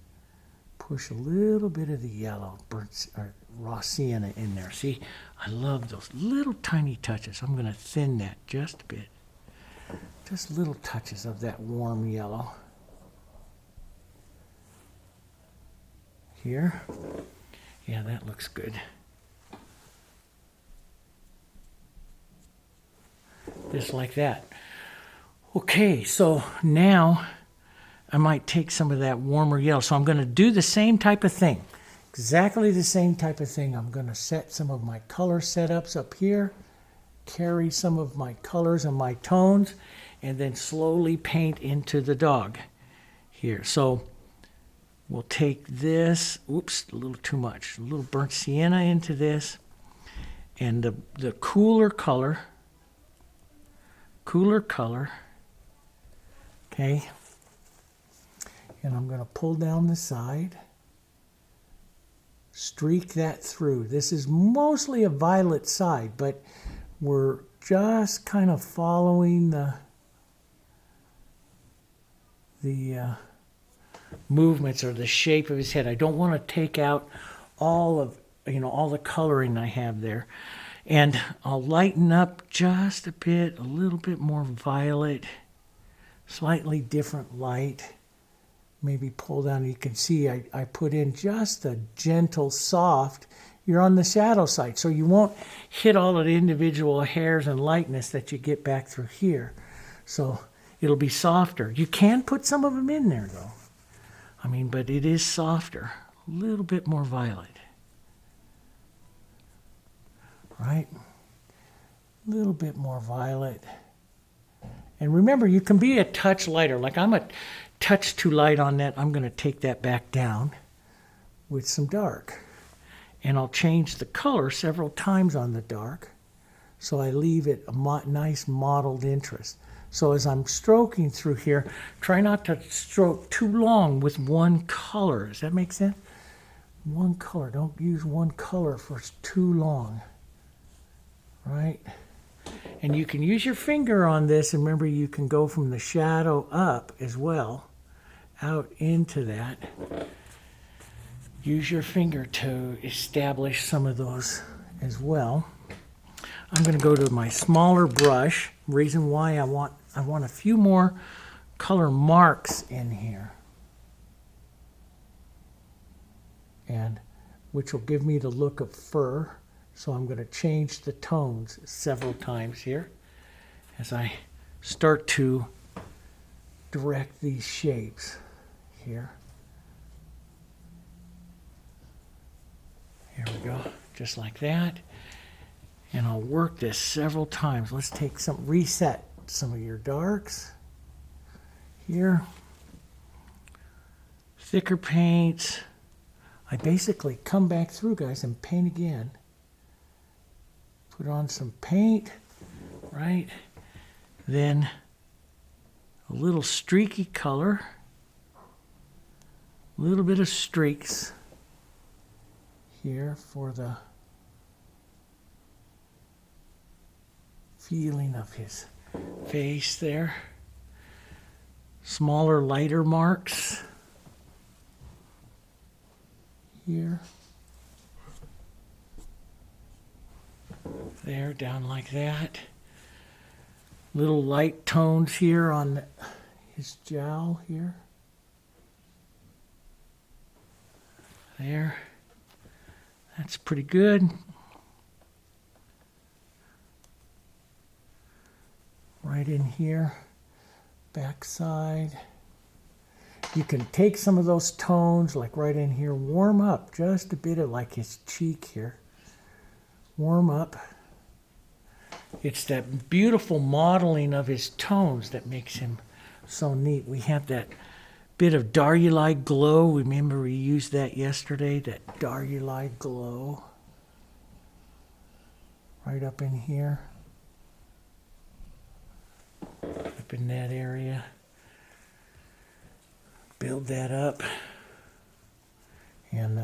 push a little bit of the yellow, burnt or raw sienna in there. See, I love those little tiny touches. I'm going to thin that just a bit. Just little touches of that warm yellow. Here. Yeah, that looks good. Just like that. Okay, so now I might take some of that warmer yellow. So I'm going to do the same type of thing. Exactly the same type of thing. I'm going to set some of my color setups up here. Carry some of my colors and my tones. And then slowly paint into the dog here. So we'll take this. Oops, a little too much. A little burnt sienna into this. And the cooler color. Okay, and I'm going to pull down the side, streak that through. This is mostly a violet side, but we're just kind of following the movements or the shape of his head. I don't want to take out all of all the coloring I have there. And I'll lighten up just a bit, a little bit more violet, slightly different light. Maybe pull down. You can see I put in just a gentle, soft. You're on the shadow side, so you won't hit all of the individual hairs and lightness that you get back through here. So it'll be softer. You can put some of them in there, though. I mean, but it is softer, a little bit more violet. Right? A little bit more violet. And remember, you can be a touch lighter. Like I'm a touch too light on that. I'm going to take that back down with some dark. And I'll change the color several times on the dark. So I leave it a nice mottled interest. So as I'm stroking through here, try not to stroke too long with one color. Does that make sense? One color. Don't use one color for too long. Right? And you can use your finger on this, and remember you can go from the shadow up as well, out into that. Use your finger to establish some of those as well. I'm going to go to my smaller brush. Reason why I want a few more color marks in here, and which will give me the look of fur. So I'm going to change the tones several times here as I start to direct these shapes here. Here we go, just like that. And I'll work this several times. Let's take reset some of your darks here. Thicker paints. I basically come back through, guys, and paint again. Put on some paint, right? Then a little streaky color. A little bit of streaks here for the feeling of his face there. Smaller, lighter marks here. There, down like that. Little light tones here on his jowl here. There. That's pretty good. Right in here, backside. You can take some of those tones, like right in here, warm up just a bit of like his cheek here. Warm up. It's that beautiful modeling of his tones that makes him so neat. We have that bit of Diarylide Glow. Remember we used that yesterday, that Diarylide Glow. Right up in here. Up in that area. Build that up. And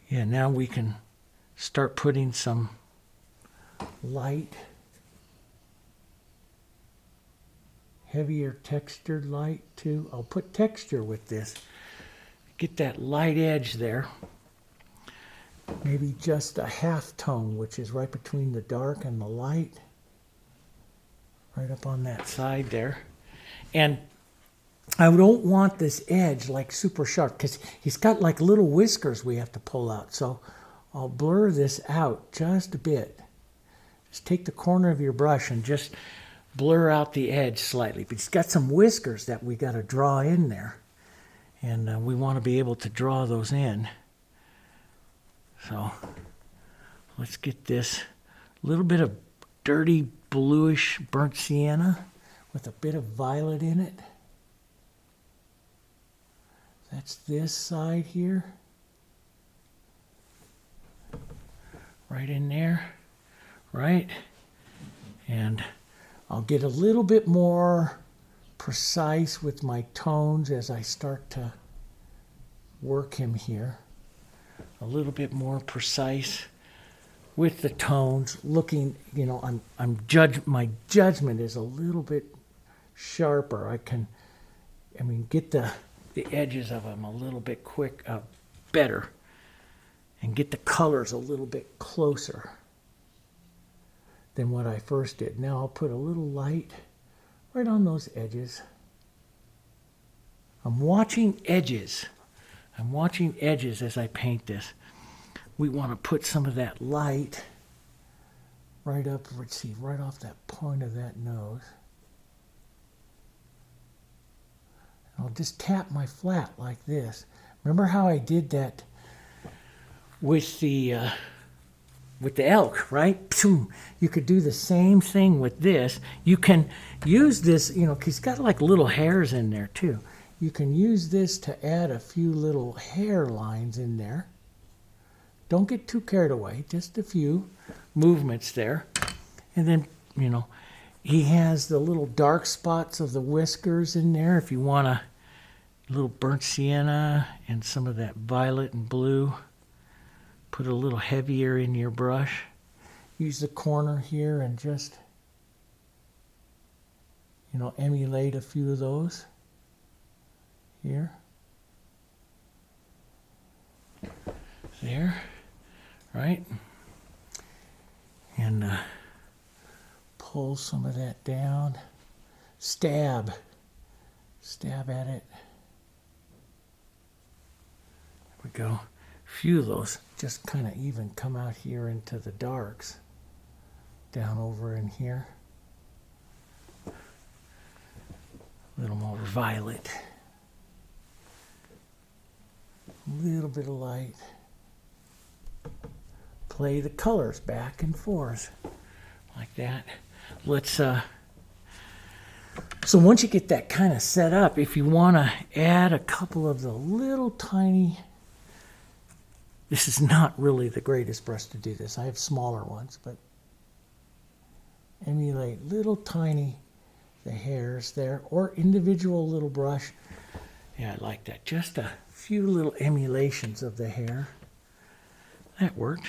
yeah, now we can start putting some light, heavier textured light too. I'll put texture with this. Get that light edge there. Maybe just a half tone, which is right between the dark and the light. Right up on that side there. And I don't want this edge like super sharp because he's got like little whiskers we have to pull out. So I'll blur this out just a bit. Just take the corner of your brush and just blur out the edge slightly. But he's got some whiskers that we got to draw in there. And we want to be able to draw those in. So let's get this little bit of dirty bluish burnt sienna with a bit of violet in it. That's this side here. Right in there. Right? And I'll get a little bit more precise with my tones as I start to work him here. A little bit more precise with the tones, looking, you know, my judgment is a little bit sharper. Get the edges of them a little bit better, and get the colors a little bit closer than what I first did. Now I'll put a little light right on those edges. I'm watching edges. I'm watching edges as I paint this. We want to put some of that light right up, let's see, right off that point of that nose. I'll just tap my flat like this. Remember how I did that with the elk, right? You could do the same thing with this. You can use this, you know, 'cause he's got like little hairs in there too. You can use this to add a few little hair lines in there. Don't get too carried away, just a few movements there. And then, you know, he has the little dark spots of the whiskers in there. If you want a little burnt sienna and some of that violet and blue, put a little heavier in your brush. Use the corner here and just, you know, emulate a few of those here. There, right? and pull some of that down. Stab at it. There we go. A few of those just kind of even come out here into the darks. Down over in here. A little more violet. A little bit of light. Play the colors back and forth like that. Let's so once you get that kind of set up, if you want to add a couple of the little tiny, this is not really the greatest brush to do this. I have smaller ones, but emulate little tiny the hairs there, or individual little brush. Yeah, I like that. Just a few little emulations of the hair. That worked.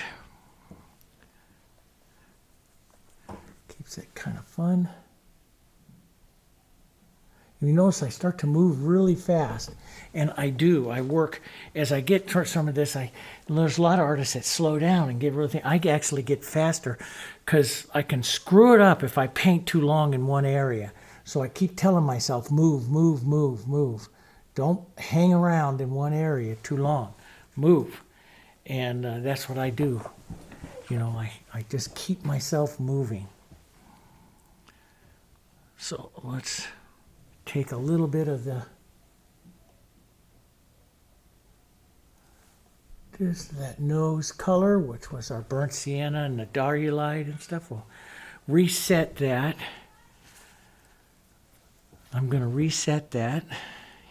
Keeps it kind of fun. You notice I start to move really fast, and I do. I work as I get towards some of this. There's a lot of artists that slow down and get really. I actually get faster because I can screw it up if I paint too long in one area. So I keep telling myself, move, move, move, move. Don't hang around in one area too long. Move, and that's what I do. You know, I just keep myself moving. So let's take a little bit of just that nose color, which was our burnt sienna and the Diarylide and stuff. We'll reset that. I'm going to reset that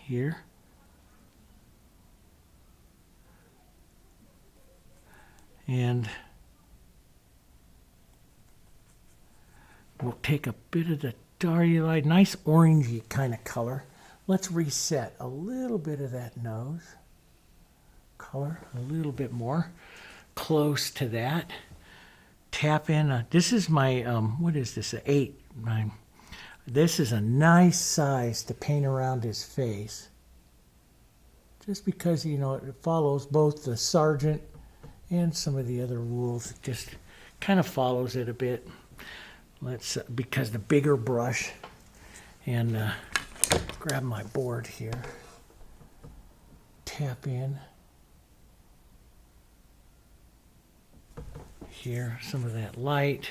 here. And we'll take a bit of the Diarylide, nice orangey kind of color. Let's reset a little bit of that nose color, a little bit more, close to that. Tap in. This is my, what is this, an 8. This is a nice size to paint around his face. Just because, you know, it follows both the Sargent and some of the other rules. It just kind of follows it a bit. Let's, because the bigger brush, and grab my board here, tap in here, some of that light,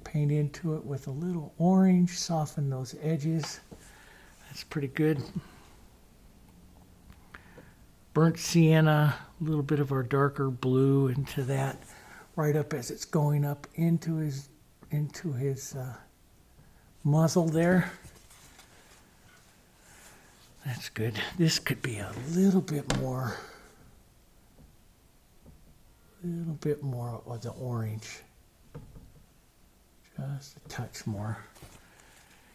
paint into it with a little orange, soften those edges. That's pretty good. Burnt sienna, a little bit of our darker blue into that. Right up as it's going up into his muzzle there. That's good. This could be a little bit more of the orange. Just a touch more.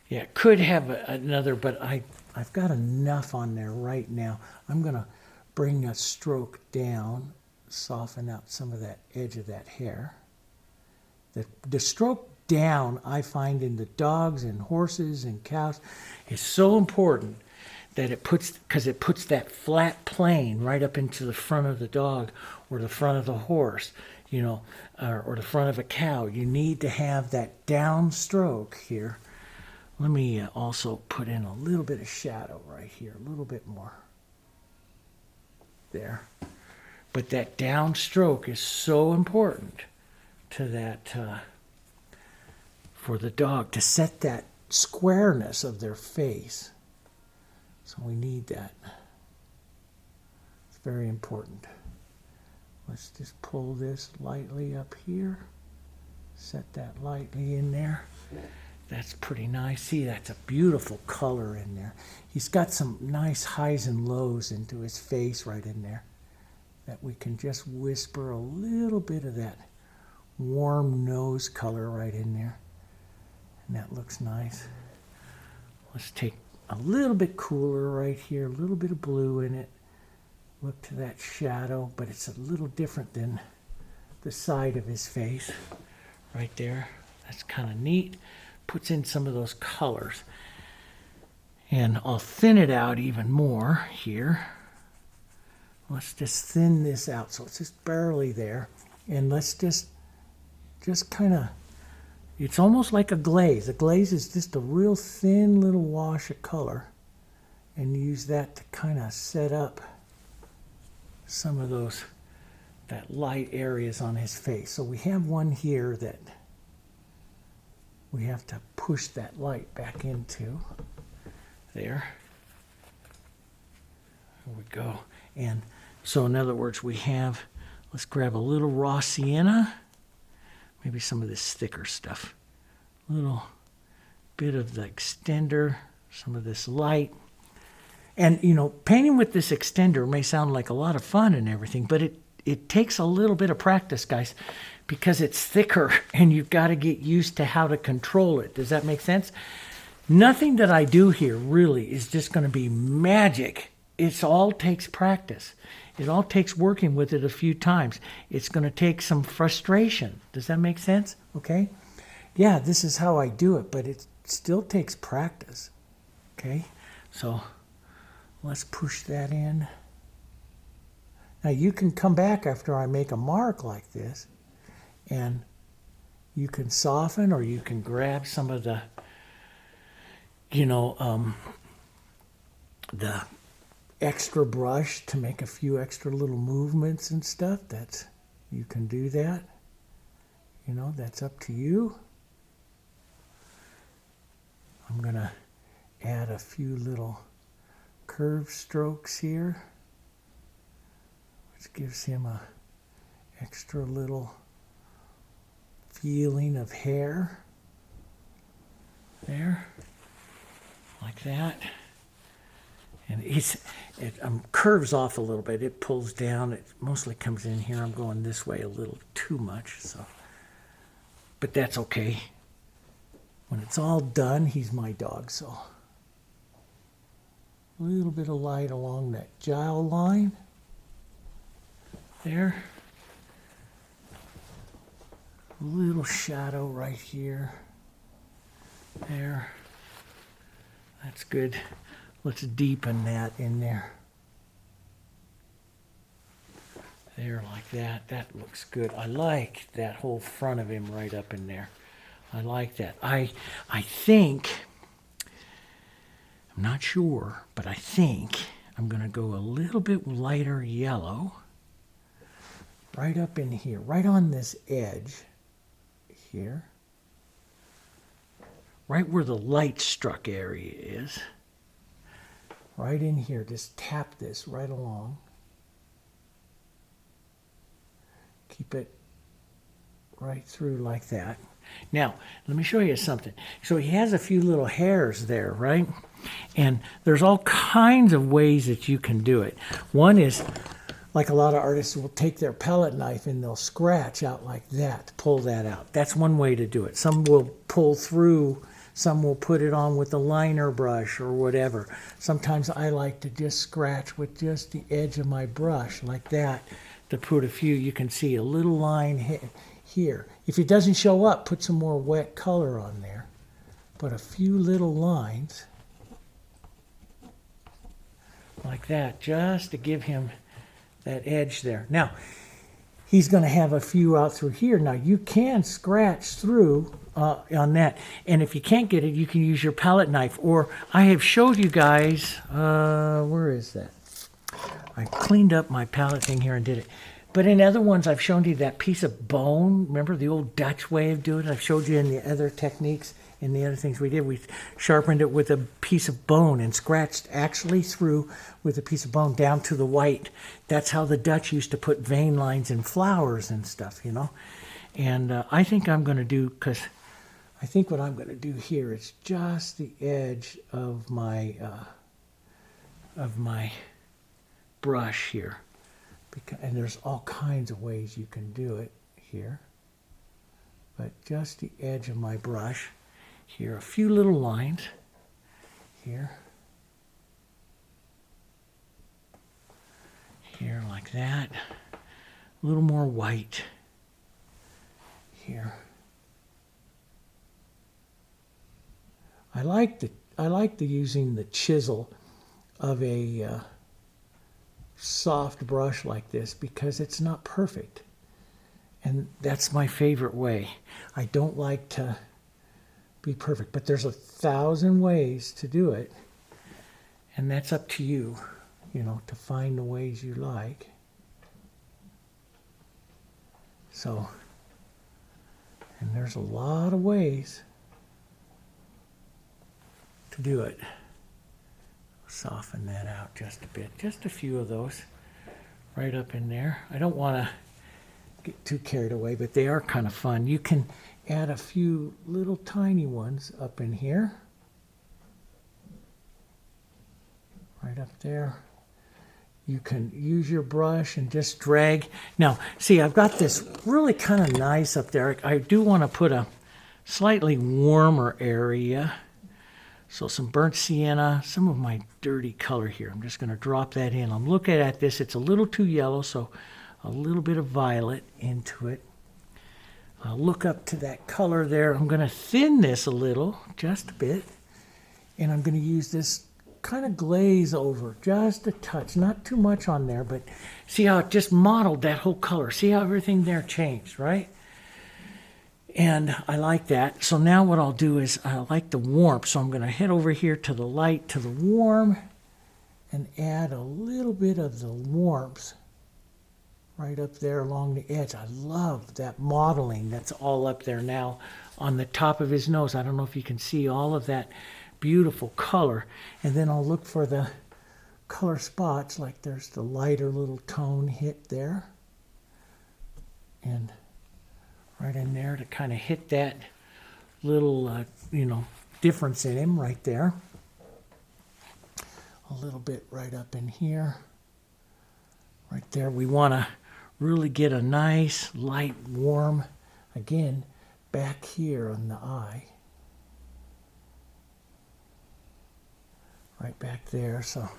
Yeah, it could have another, but I've got enough on there right now. I'm going to bring a stroke down, soften out some of that edge of that hair. The stroke down, I find in the dogs and horses and cows, is so important that it puts, because it puts that flat plane right up into the front of the dog or the front of the horse, you know, or the front of a cow. You need to have that down stroke here. Let me also put in a little bit of shadow right here, a little bit more. There. But that down stroke is so important to that, for the dog, to set that squareness of their face. So we need that. It's very important. Let's just pull this lightly up here. Set that lightly in there. That's pretty nice. See, that's a beautiful color in there. He's got some nice highs and lows into his face right in there that we can just whisper a little bit of that warm nose color right in there. And that looks nice. Let's take a little bit cooler right here, a little bit of blue in it. Look to that shadow, but it's a little different than the side of his face right there. That's kind of neat. Puts in some of those colors. And I'll thin it out even more here. Let's just thin this out so it's just barely there. And let's just kind of, it's almost like a glaze. A glaze is just a real thin little wash of color, and use that to kind of set up some of those, that light areas on his face. So we have one here that we have to push that light back into. There. There we go. And so in other words, we have, let's grab a little raw sienna, maybe some of this thicker stuff. A little bit of the extender, some of this light. And, you know, painting with this extender may sound like a lot of fun and everything, but it takes a little bit of practice, guys, because it's thicker and you've got to get used to how to control it. Does that make sense? Nothing that I do here really is just going to be magic. It all takes practice. It all takes working with it a few times. It's going to take some frustration. Does that make sense? Okay? Yeah, this is how I do it, but it still takes practice. Okay? So let's push that in. Now you can come back after I make a mark like this, and you can soften, or you can grab some of the, you know, the extra brush to make a few extra little movements and stuff. That's, you can do that. You know, that's up to you. I'm gonna add a few little curve strokes here, which gives him a extra little feeling of hair. There, like that. And it curves off a little bit. It pulls down. It mostly comes in here. I'm going this way a little too much, so. But that's okay. When it's all done, he's my dog, so. A little bit of light along that jowl line. There. A little shadow right here. There. That's good. Let's deepen that in there. There, like that. That looks good. I like that whole front of him right up in there. I like that. I think, I'm not sure, but I think I'm going to go a little bit lighter yellow right up in here, right on this edge here, right where the light struck area is. Right in here, just tap this right along. Keep it right through like that. Now, let me show you something. So he has a few little hairs there, right? And there's all kinds of ways that you can do it. One is, like a lot of artists will take their palette knife and they'll scratch out like that to pull that out. That's one way to do it. Some will pull through. Some will put it on with a liner brush or whatever. Sometimes I like to just scratch with just the edge of my brush like that to put a few. You can see a little line here. If it doesn't show up, put some more wet color on there. Put a few little lines like that just to give him that edge there. Now, he's going to have a few out through here. Now, you can scratch through on that. And if you can't get it, you can use your palette knife. Or I have showed you guys, where is that? I cleaned up my palette thing here and did it. But in other ones, I've shown you that piece of bone. Remember the old Dutch way of doing it? I've showed you in the other techniques and the other things we did. We sharpened it with a piece of bone and scratched actually through with a piece of bone down to the white. That's how the Dutch used to put vein lines in flowers and stuff, you know. And I think I'm going to do, because I think what I'm going to do here is just the edge of my brush here. And there's all kinds of ways you can do it here. But just the edge of my brush. Here, a few little lines. Here. Here, like that. A little more white. Here. I like the using the chisel of a soft brush like this because it's not perfect. And that's my favorite way. I don't like to be perfect, but there's 1,000 ways to do it. And that's up to you, you know, to find the ways you like. So, and there's a lot of ways to do it. Soften that out just a bit, just a few of those right up in there. I don't want to get too carried away, but they are kind of fun. You can add a few little tiny ones up in here, right up there. You can use your brush and just drag. Now, see, I've got this really kind of nice up there. I do want to put a slightly warmer area. So some burnt sienna, some of my dirty color here. I'm just going to drop that in. I'm looking at this. It's a little too yellow, so a little bit of violet into it. I'll look up to that color there. I'm going to thin this a little, just a bit. And I'm going to use this kind of glaze over, just a touch. Not too much on there, but see how it just modeled that whole color. See how everything there changed, right? And I like that. So now what I'll do is I like the warmth. So I'm going to head over here to the light, to the warm, and add a little bit of the warmth right up there along the edge. I love that modeling that's all up there now on the top of his nose. I don't know if you can see all of that beautiful color. And then I'll look for the color spots, like there's the lighter little tone hit there. And right in there to kind of hit that little, you know, difference in him right there. A little bit right up in here. Right there. We want to really get a nice, light, warm, again, back here on the eye. Right back there. So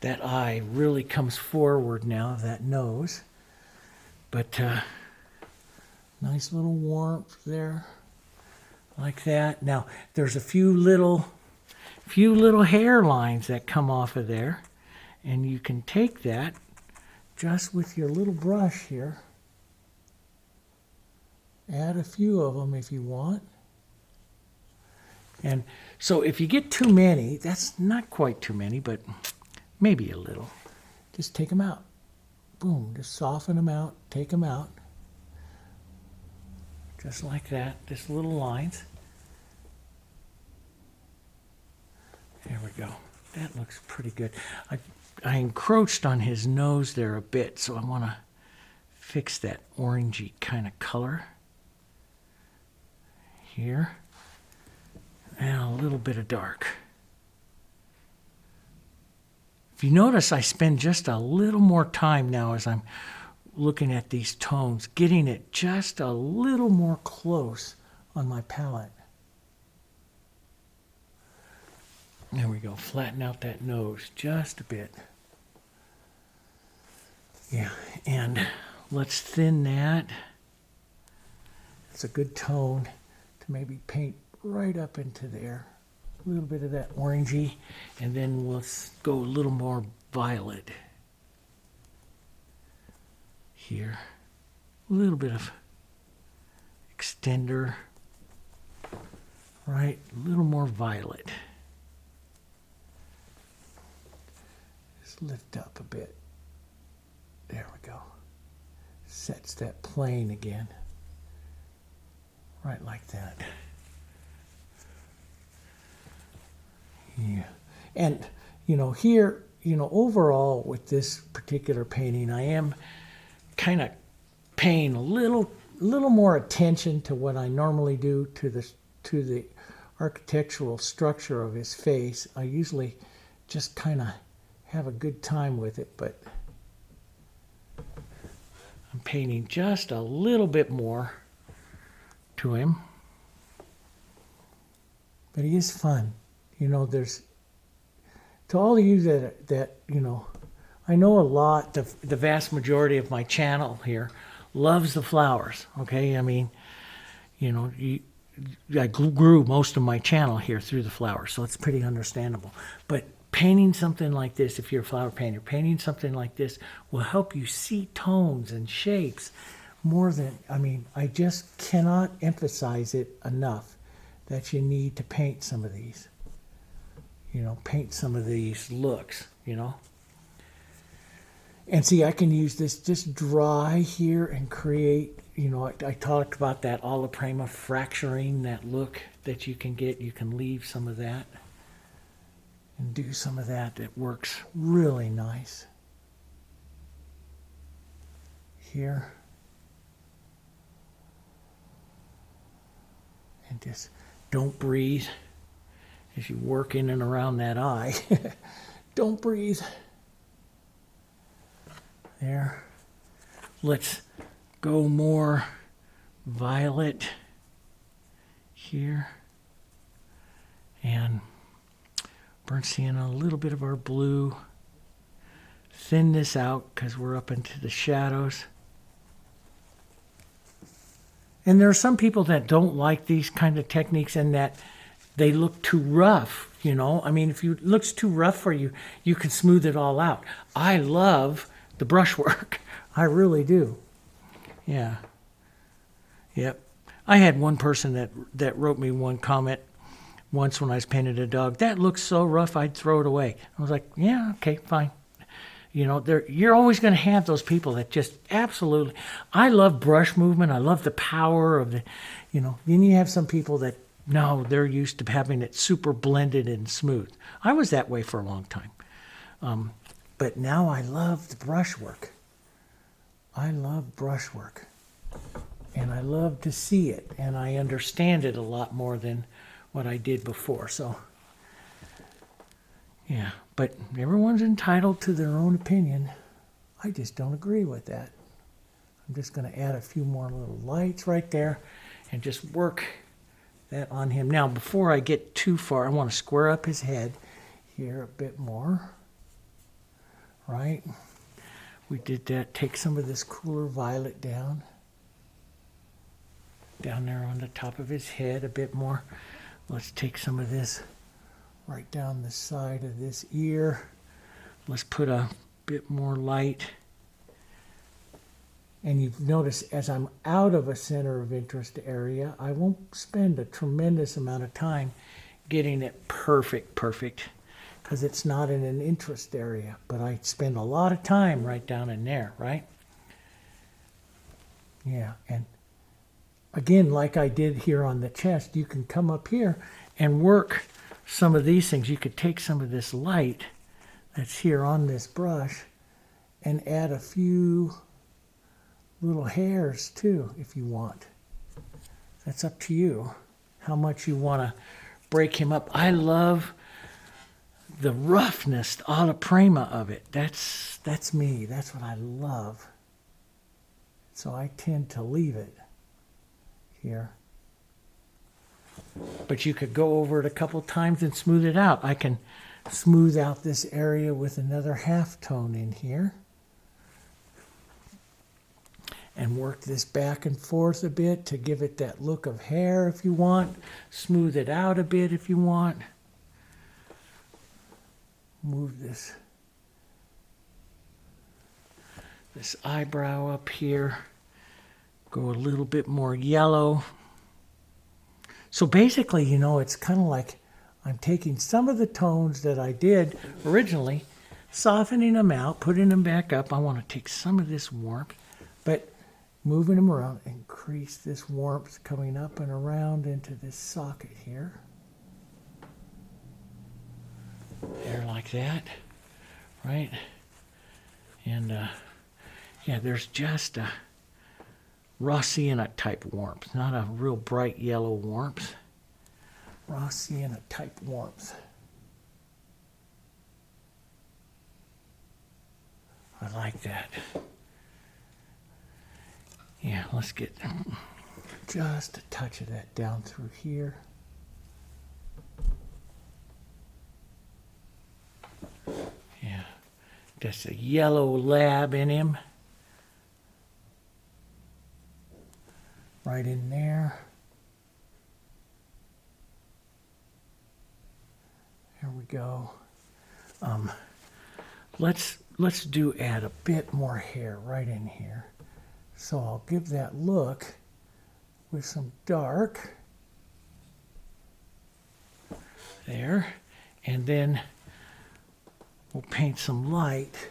that eye really comes forward now, that nose. But, nice little warmth there, like that. Now, there's a few little hairlines that come off of there, and you can take that just with your little brush here. Add a few of them if you want. And so if you get too many, that's not quite too many, but maybe a little. Just take them out. Boom, just soften them out, take them out. Just like that, just little lines. There we go. That looks pretty good. I encroached on his nose there a bit, so I want to fix that orangey kind of color here. And a little bit of dark. If you notice, I spend just a little more time now as I'm looking at these tones, getting it just a little more close on my palette. There we go. Flatten out that nose just a bit. Yeah, and let's thin that. It's a good tone to maybe paint right up into there. A little bit of that orangey, and then we'll go a little more violet here. A little bit of extender, right? A little more violet. Just lift up a bit. There we go. Sets that plane again. Right like that. Yeah. And, you know, here, you know, overall with this particular painting, I am kind of paying a little more attention to what I normally do to the architectural structure of his face. I usually just kind of have a good time with it, but I'm painting just a little bit more to him. But he is fun. You know, there's, to all of you that you know, I know a lot, the vast majority of my channel here loves the flowers, okay? I mean, you know, I grew most of my channel here through the flowers, so it's pretty understandable. But painting something like this, if you're a flower painter, painting something like this will help you see tones and shapes more than, I mean, I just cannot emphasize it enough that you need to paint some of these. You know, paint some of these looks, you know. And see, I can use this just dry here and create, you know, I talked about that alla prima fracturing, that look that you can get. You can leave some of that and do some of that. That works really nice. Here. And just don't breathe as you work in and around that eye. Don't breathe. There. Let's go more violet here. And burnt sienna, a little bit of our blue. Thin this out because we're up into the shadows. And there are some people that don't like these kind of techniques and that they look too rough, you know. I mean, if it looks too rough for you, you can smooth it all out. I love the brushwork. I really do. Yeah. Yep. I had one person that wrote me one comment once when I was painting a dog. That looks so rough, I'd throw it away. I was like, yeah, okay, fine. You know, you're always going to have those people that just absolutely. I love brush movement. I love the power of the, you know. Then you have some people that, no, they're used to having it super blended and smooth. I was that way for a long time. But now I love the brushwork. I love brushwork. And I love to see it. And I understand it a lot more than what I did before. So, yeah. But everyone's entitled to their own opinion. I just don't agree with that. I'm just going to add a few more little lights right there and just work that on him. Now, before I get too far, I want to square up his head here a bit more. Right? We did that. Take some of this cooler violet down there on the top of his head a bit more. Let's take some of this right down the side of this ear. Let's put a bit more light. And you've noticed as I'm out of a center of interest area, I won't spend a tremendous amount of time getting it perfect, because it's not in an interest area. But I spend a lot of time right down in there, right? Yeah, and again, like I did here on the chest, you can come up here and work some of these things. You could take some of this light that's here on this brush and add a few little hairs too, if you want. That's up to you, how much you want to break him up. I love the roughness, the alla prima of it. That's me. That's what I love. So I tend to leave it here. But you could go over it a couple times and smooth it out. I can smooth out this area with another half tone in here. And work this back and forth a bit to give it that look of hair if you want. Smooth it out a bit if you want. Move this eyebrow up here. Go a little bit more yellow. So basically, you know, it's kind of like I'm taking some of the tones that I did originally, softening them out, putting them back up. I want to take some of this warmth, but moving them around, increase this warmth coming up and around into this socket here. There, like that, right? And yeah, there's just a raw sienna type warmth, not a real bright yellow warmth. Raw sienna type warmth. I like that. Yeah, let's get just a touch of that down through here. Yeah, just a yellow lab in him. Right in there. There we go. Let's add a bit more hair right in here. So I'll give that look with some dark there, and then we'll paint some light,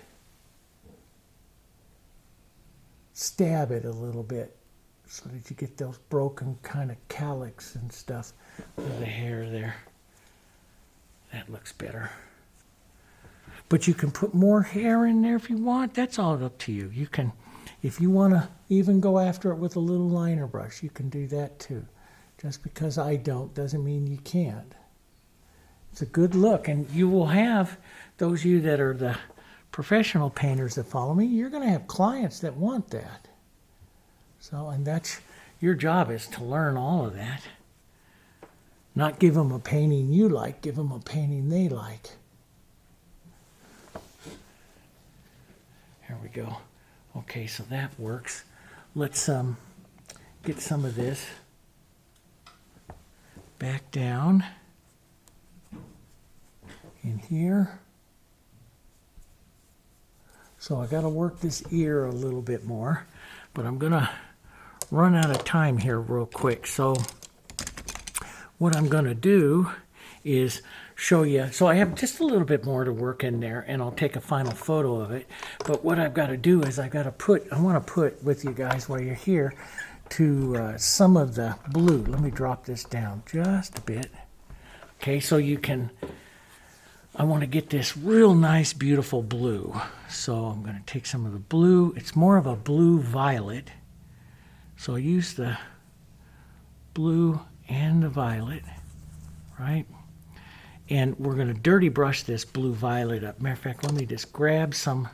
stab it a little bit so that you get those broken kind of calyx and stuff with the hair there. That looks better. But you can put more hair in there if you want. That's all up to you. You can, if you want to even go after it with a little liner brush, you can do that too. Just because I don't doesn't mean you can't. It's a good look, and you will have, those of you that are the professional painters that follow me, you're going to have clients that want that. So, and that's your job, is to learn all of that. Not give them a painting you like, give them a painting they like. Here we go. Okay, so that works. Let's get some of this back down in here. So I got to work this ear a little bit more, but I'm going to run out of time here real quick. So what I'm going to do is show you. So I have just a little bit more to work in there, and I'll take a final photo of it. But what I've got to do is I want to put with you guys while you're here to some of the blue. Let me drop this down just a bit. Okay, so you can, I want to get this real nice, beautiful blue. So I'm going to take some of the blue. It's more of a blue violet. So I use the blue and the violet, right? And we're going to dirty brush this blue violet up. Matter of fact, let me just grab some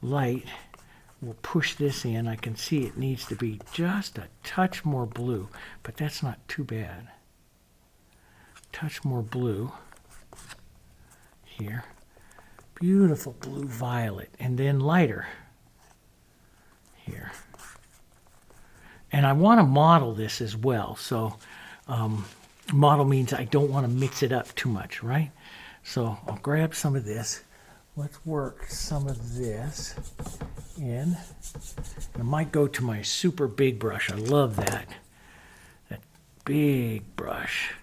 light. We'll push this in. I can see it needs to be just a touch more blue, but that's not too bad. Touch more blue here. Beautiful blue violet, and then lighter here. And I want to model this as well. So model means I don't want to mix it up too much, right? So I'll grab some of this. Let's work some of this in. I might go to my super big brush. I love that. That big brush.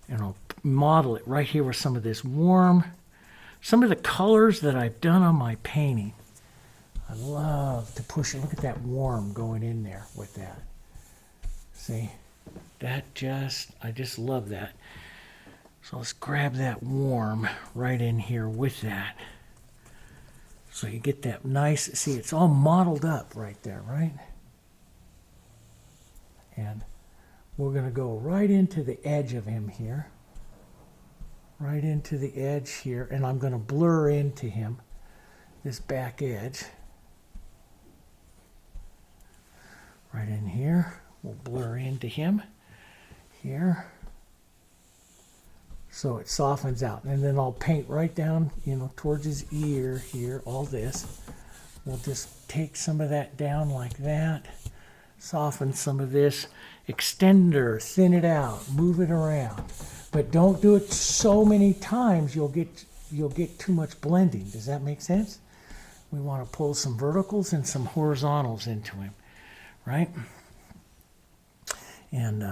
And I'll model it right here with some of this warm, some of the colors that I've done on my painting. I love to push it. Look at that warm going in there with that. See, that I just love that. So let's grab that warm right in here with that. So you get that nice, see, it's all mottled up right there, right? And we're going to go right into the edge of him here. Right into the edge here. And I'm going to blur into him, this back edge. Right in here. We'll blur into him here. So it softens out. And then I'll paint right down, you know, towards his ear here, all this. We'll just take some of that down like that. Soften some of this. Extender, thin it out, move it around. But don't do it so many times you'll get too much blending. Does that make sense? We want to pull some verticals and some horizontals into him, right? And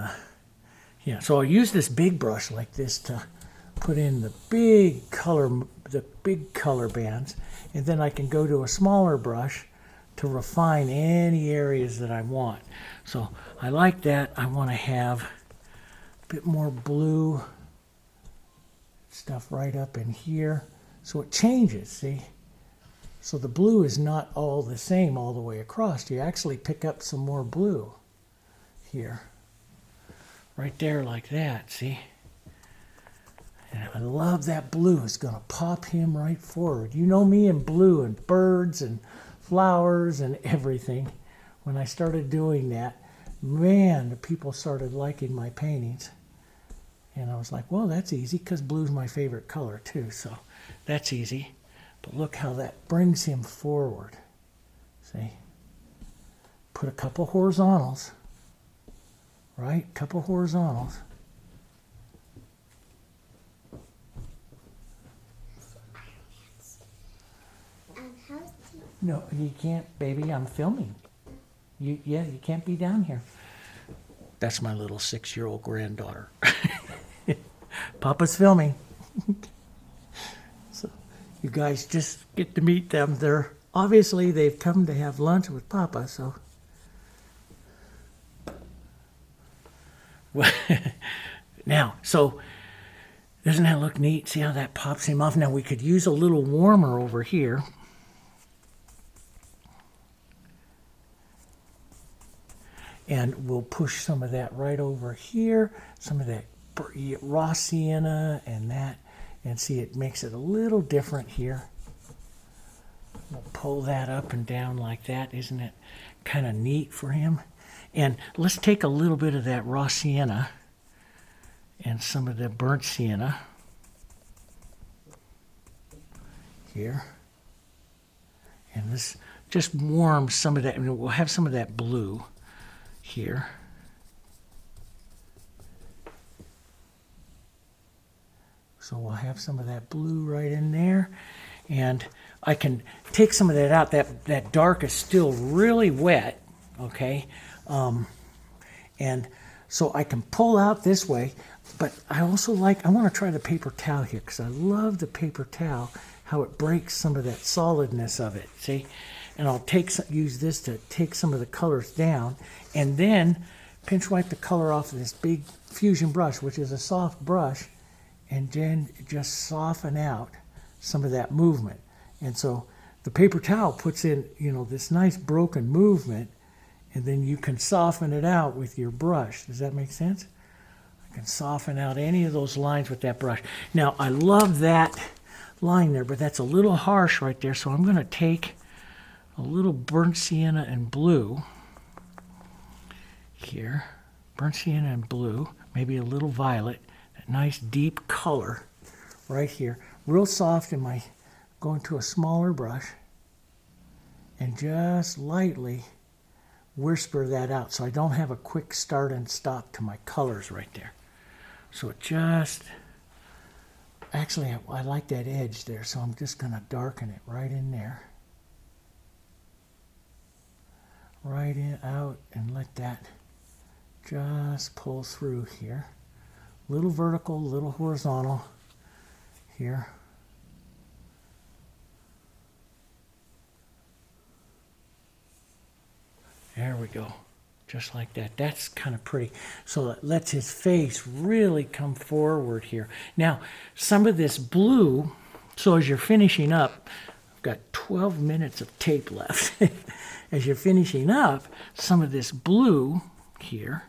yeah, so I'll use this big brush like this to put in the big color bands, and then I can go to a smaller brush to refine any areas that I want. So I like that. I want to have a bit more blue stuff right up in here. So it changes, see? So the blue is not all the same all the way across. You actually pick up some more blue here. Right there like that, see? And I love that blue. It's going to pop him right forward. You know me and blue and birds and flowers and everything. When I started doing that, man, the people started liking my paintings. And I was like, well, that's easy because blue's my favorite color too. So that's easy. But look how that brings him forward. See? Put a couple horizontals. Right? Couple horizontals. No, you can't, baby. I'm filming. Yeah, you can't be down here. That's my little 6-year-old granddaughter. Papa's filming. So you guys just get to meet them. They've come to have lunch with Papa, so. Now, so doesn't that look neat? See how that pops him off? Now we could use a little warmer over here. And we'll push some of that right over here, some of that raw sienna and that, and see it makes it a little different here. We'll pull that up and down like that. Isn't it kind of neat for him? And let's take a little bit of that raw sienna and some of the burnt sienna here. And this just warms some of that. I mean, we'll have some of that blue here. So we'll have some of that blue right in there. And I can take some of that out. That dark is still really wet, okay? And so I can pull out this way, but I also I want to try the paper towel here because I love the paper towel, how it breaks some of that solidness of it, see? And I'll use this to take some of the colors down and then pinch wipe the color off of this big fusion brush, which is a soft brush, and then just soften out some of that movement. And so the paper towel puts in, this nice broken movement, and then you can soften it out with your brush. Does that make sense? I can soften out any of those lines with that brush. Now, I love that line there, but that's a little harsh right there, so I'm going to take a little burnt sienna and blue here. Burnt sienna and blue, maybe a little violet, that nice deep color right here. Real soft in my, going to a smaller brush, and just lightly whisper that out so I don't have a quick start and stop to my colors right there. So it just, actually I like that edge there, so I'm just going to darken it right in there. Right in, out, and let that just pull through here. Little vertical, little horizontal here. There we go. Just like that. That's kind of pretty. So it lets his face really come forward here. Now, some of this blue, so as you're finishing up, I've got 12 minutes of tape left. As you're finishing up, some of this blue here,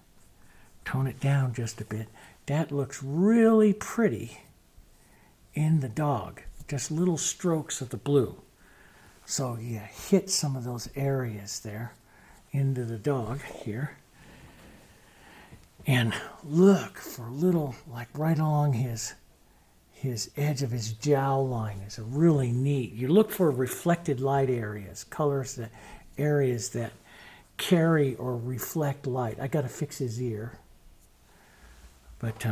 tone it down just a bit, that looks really pretty in the dog. Just little strokes of the blue. So you hit some of those areas there into the dog here. And look for little, like right along his edge of his jowl line is a really neat. You look for reflected light areas, colors that, areas that carry or reflect light. I got to fix his ear. But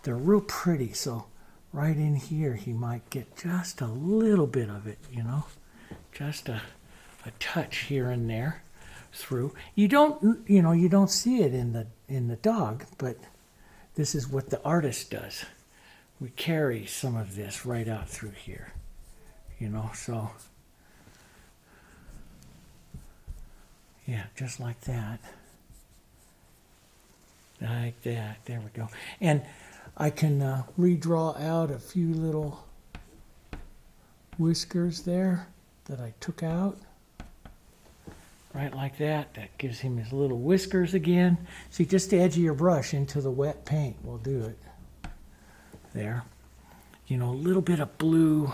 they're real pretty, so right in here he might get just a little bit of it, just a touch here and there through. You don't see it in the dog, but this is what the artist does. We carry some of this right out through here, so yeah, just like that. Like that. There we go. And I can redraw out a few little whiskers there that I took out. Right like that. That gives him his little whiskers again. See, just the edge of your brush into the wet paint will do it. There. A little bit of blue.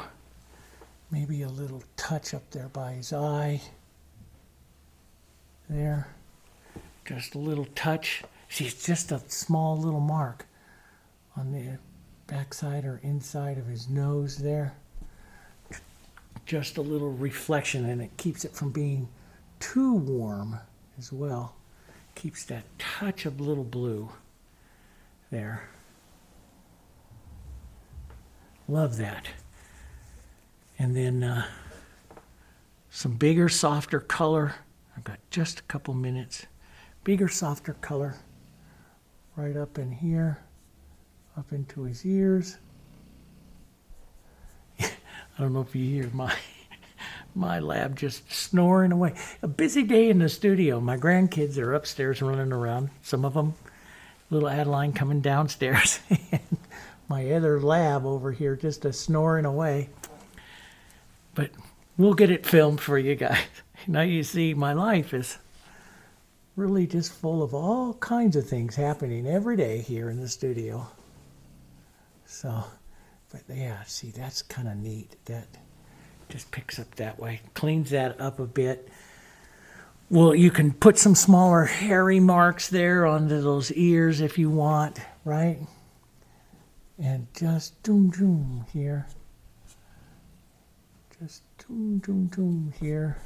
Maybe a little touch up there by his eye. There. Just a little touch. See, it's just a small little mark on the backside or inside of his nose there. Just a little reflection, and it keeps it from being too warm as well. Keeps that touch of little blue there. Love that. And then some bigger, softer color I've got just a couple minutes. Bigger, softer color right up in here, up into his ears. I don't know if you hear my lab just snoring away. A busy day in the studio. My grandkids are upstairs running around. Some of them, little Adeline coming downstairs. And my other lab over here just snoring away. But we'll get it filmed for you guys. Now you see my life is really just full of all kinds of things happening every day here in the studio. So, but yeah, see, that's kind of neat. That just picks up that way, cleans that up a bit. Well, you can put some smaller hairy marks there onto those ears if you want, right? And just doom doom here. Just doom doom doom here.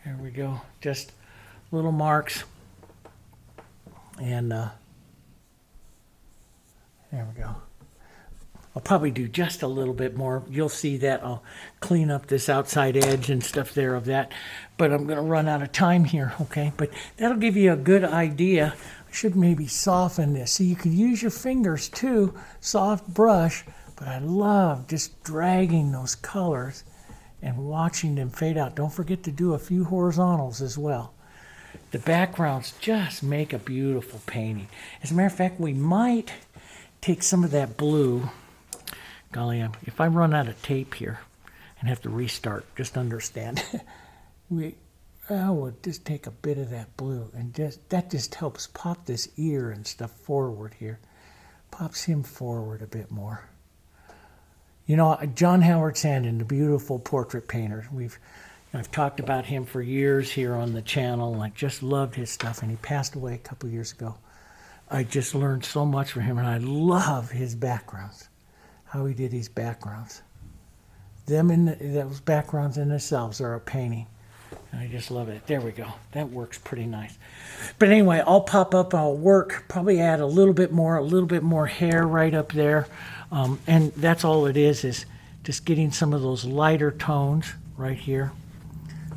There we go. Just little marks. And there we go. I'll probably do just a little bit more. You'll see that I'll clean up this outside edge and stuff there of that. But I'm going to run out of time here, okay? But that'll give you a good idea. I should maybe soften this. So you can use your fingers too, soft brush. But I love just dragging those colors and watching them fade out. Don't forget to do a few horizontals as well. The backgrounds just make a beautiful painting. As a matter of fact, we might take some of that blue. Golly, if I run out of tape here and have to restart, just understand. I will just take a bit of that blue, and that just helps pop this ear and stuff forward here. Pops him forward a bit more. You know, John Howard Sandin, the beautiful portrait painter. I've talked about him for years here on the channel, and I just loved his stuff, and he passed away a couple years ago. I just learned so much from him, and I love his backgrounds, how he did his backgrounds. Those backgrounds in themselves are a painting. And I just love it. There we go. That works pretty nice. But anyway, I'll pop up, I'll work, probably add a little bit more hair right up there. And that's all it is just getting some of those lighter tones right here.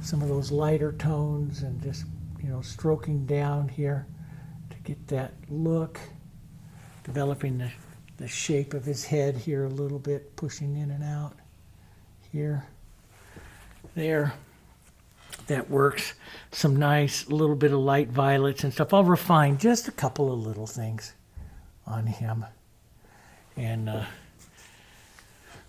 Some of those lighter tones and just, stroking down here to get that look. Developing the shape of his head here a little bit, pushing in and out here. There. That works. Some nice little bit of light violets and stuff. I'll refine just a couple of little things on him. And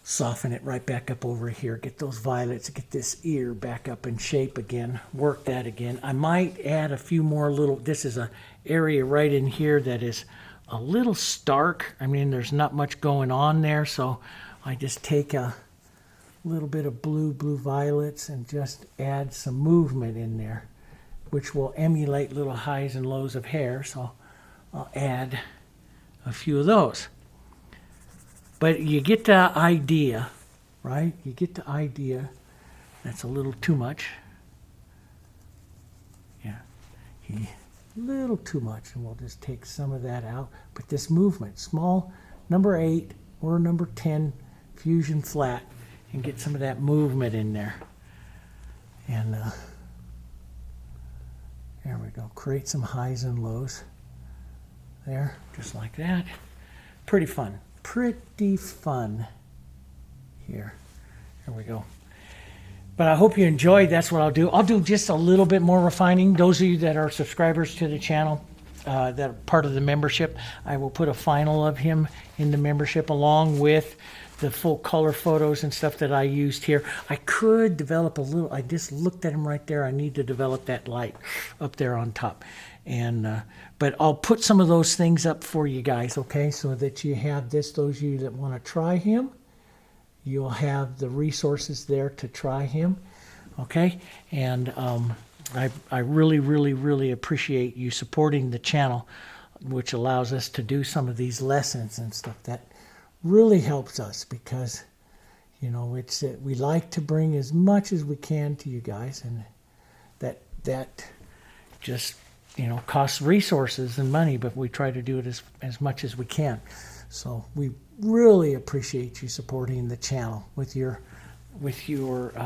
soften it right back up over here. Get those violets, get this ear back up in shape again. Work that again. I might add a few more little, this is an area right in here that is a little stark. I mean, there's not much going on there, so I just take a little bit of blue violets and just add some movement in there, which will emulate little highs and lows of hair. So I'll add a few of those. But you get the idea, right? You get the idea. That's a little too much. Yeah, a little too much, and we'll just take some of that out. But this movement, small, number 8 or number 10 fusion flat, and get some of that movement in there. And there we go. Create some highs and lows there, just like that. Pretty fun. Pretty fun here. There we go. But I hope you enjoyed. That's what I'll do. I'll do just a little bit more refining. Those of you that are subscribers to the channel, that are part of the membership, I will put a final of him in the membership along with the full color photos and stuff that I used here. I could develop a little, I just looked at him right there. I need to develop that light up there on top. And but I'll put some of those things up for you guys, okay, so that you have this. Those of you that want to try him, you'll have the resources there to try him, okay? And I really appreciate you supporting the channel, which allows us to do some of these lessons and stuff. That really helps us because, it's we like to bring as much as we can to you guys, and that just costs resources and money, but we try to do it as much as we can. So we really appreciate you supporting the channel with your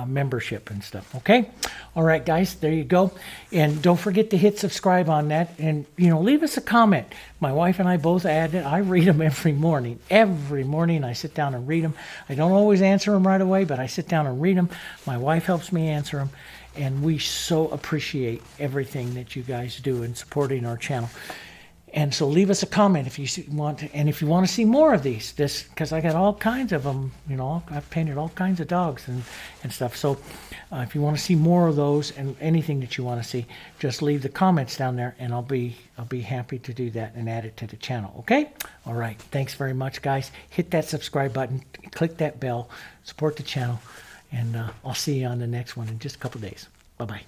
membership and stuff. Okay. All right, guys, there you go. And don't forget to hit subscribe on that, and leave us a comment. My wife and I both add it. I read them every morning. Every morning I sit down and read them. I don't always answer them right away, but I sit down and read them. My wife helps me answer them, and we so appreciate everything that you guys do in supporting our channel. And so leave us a comment if you want to, and if you want to see more of these, because I got all kinds of them, I've painted all kinds of dogs and stuff. So if you want to see more of those and anything that you want to see, just leave the comments down there, and I'll be happy to do that and add it to the channel. Okay? All right. Thanks very much, guys. Hit that subscribe button, click that bell, support the channel, and I'll see you on the next one in just a couple days. Bye-bye.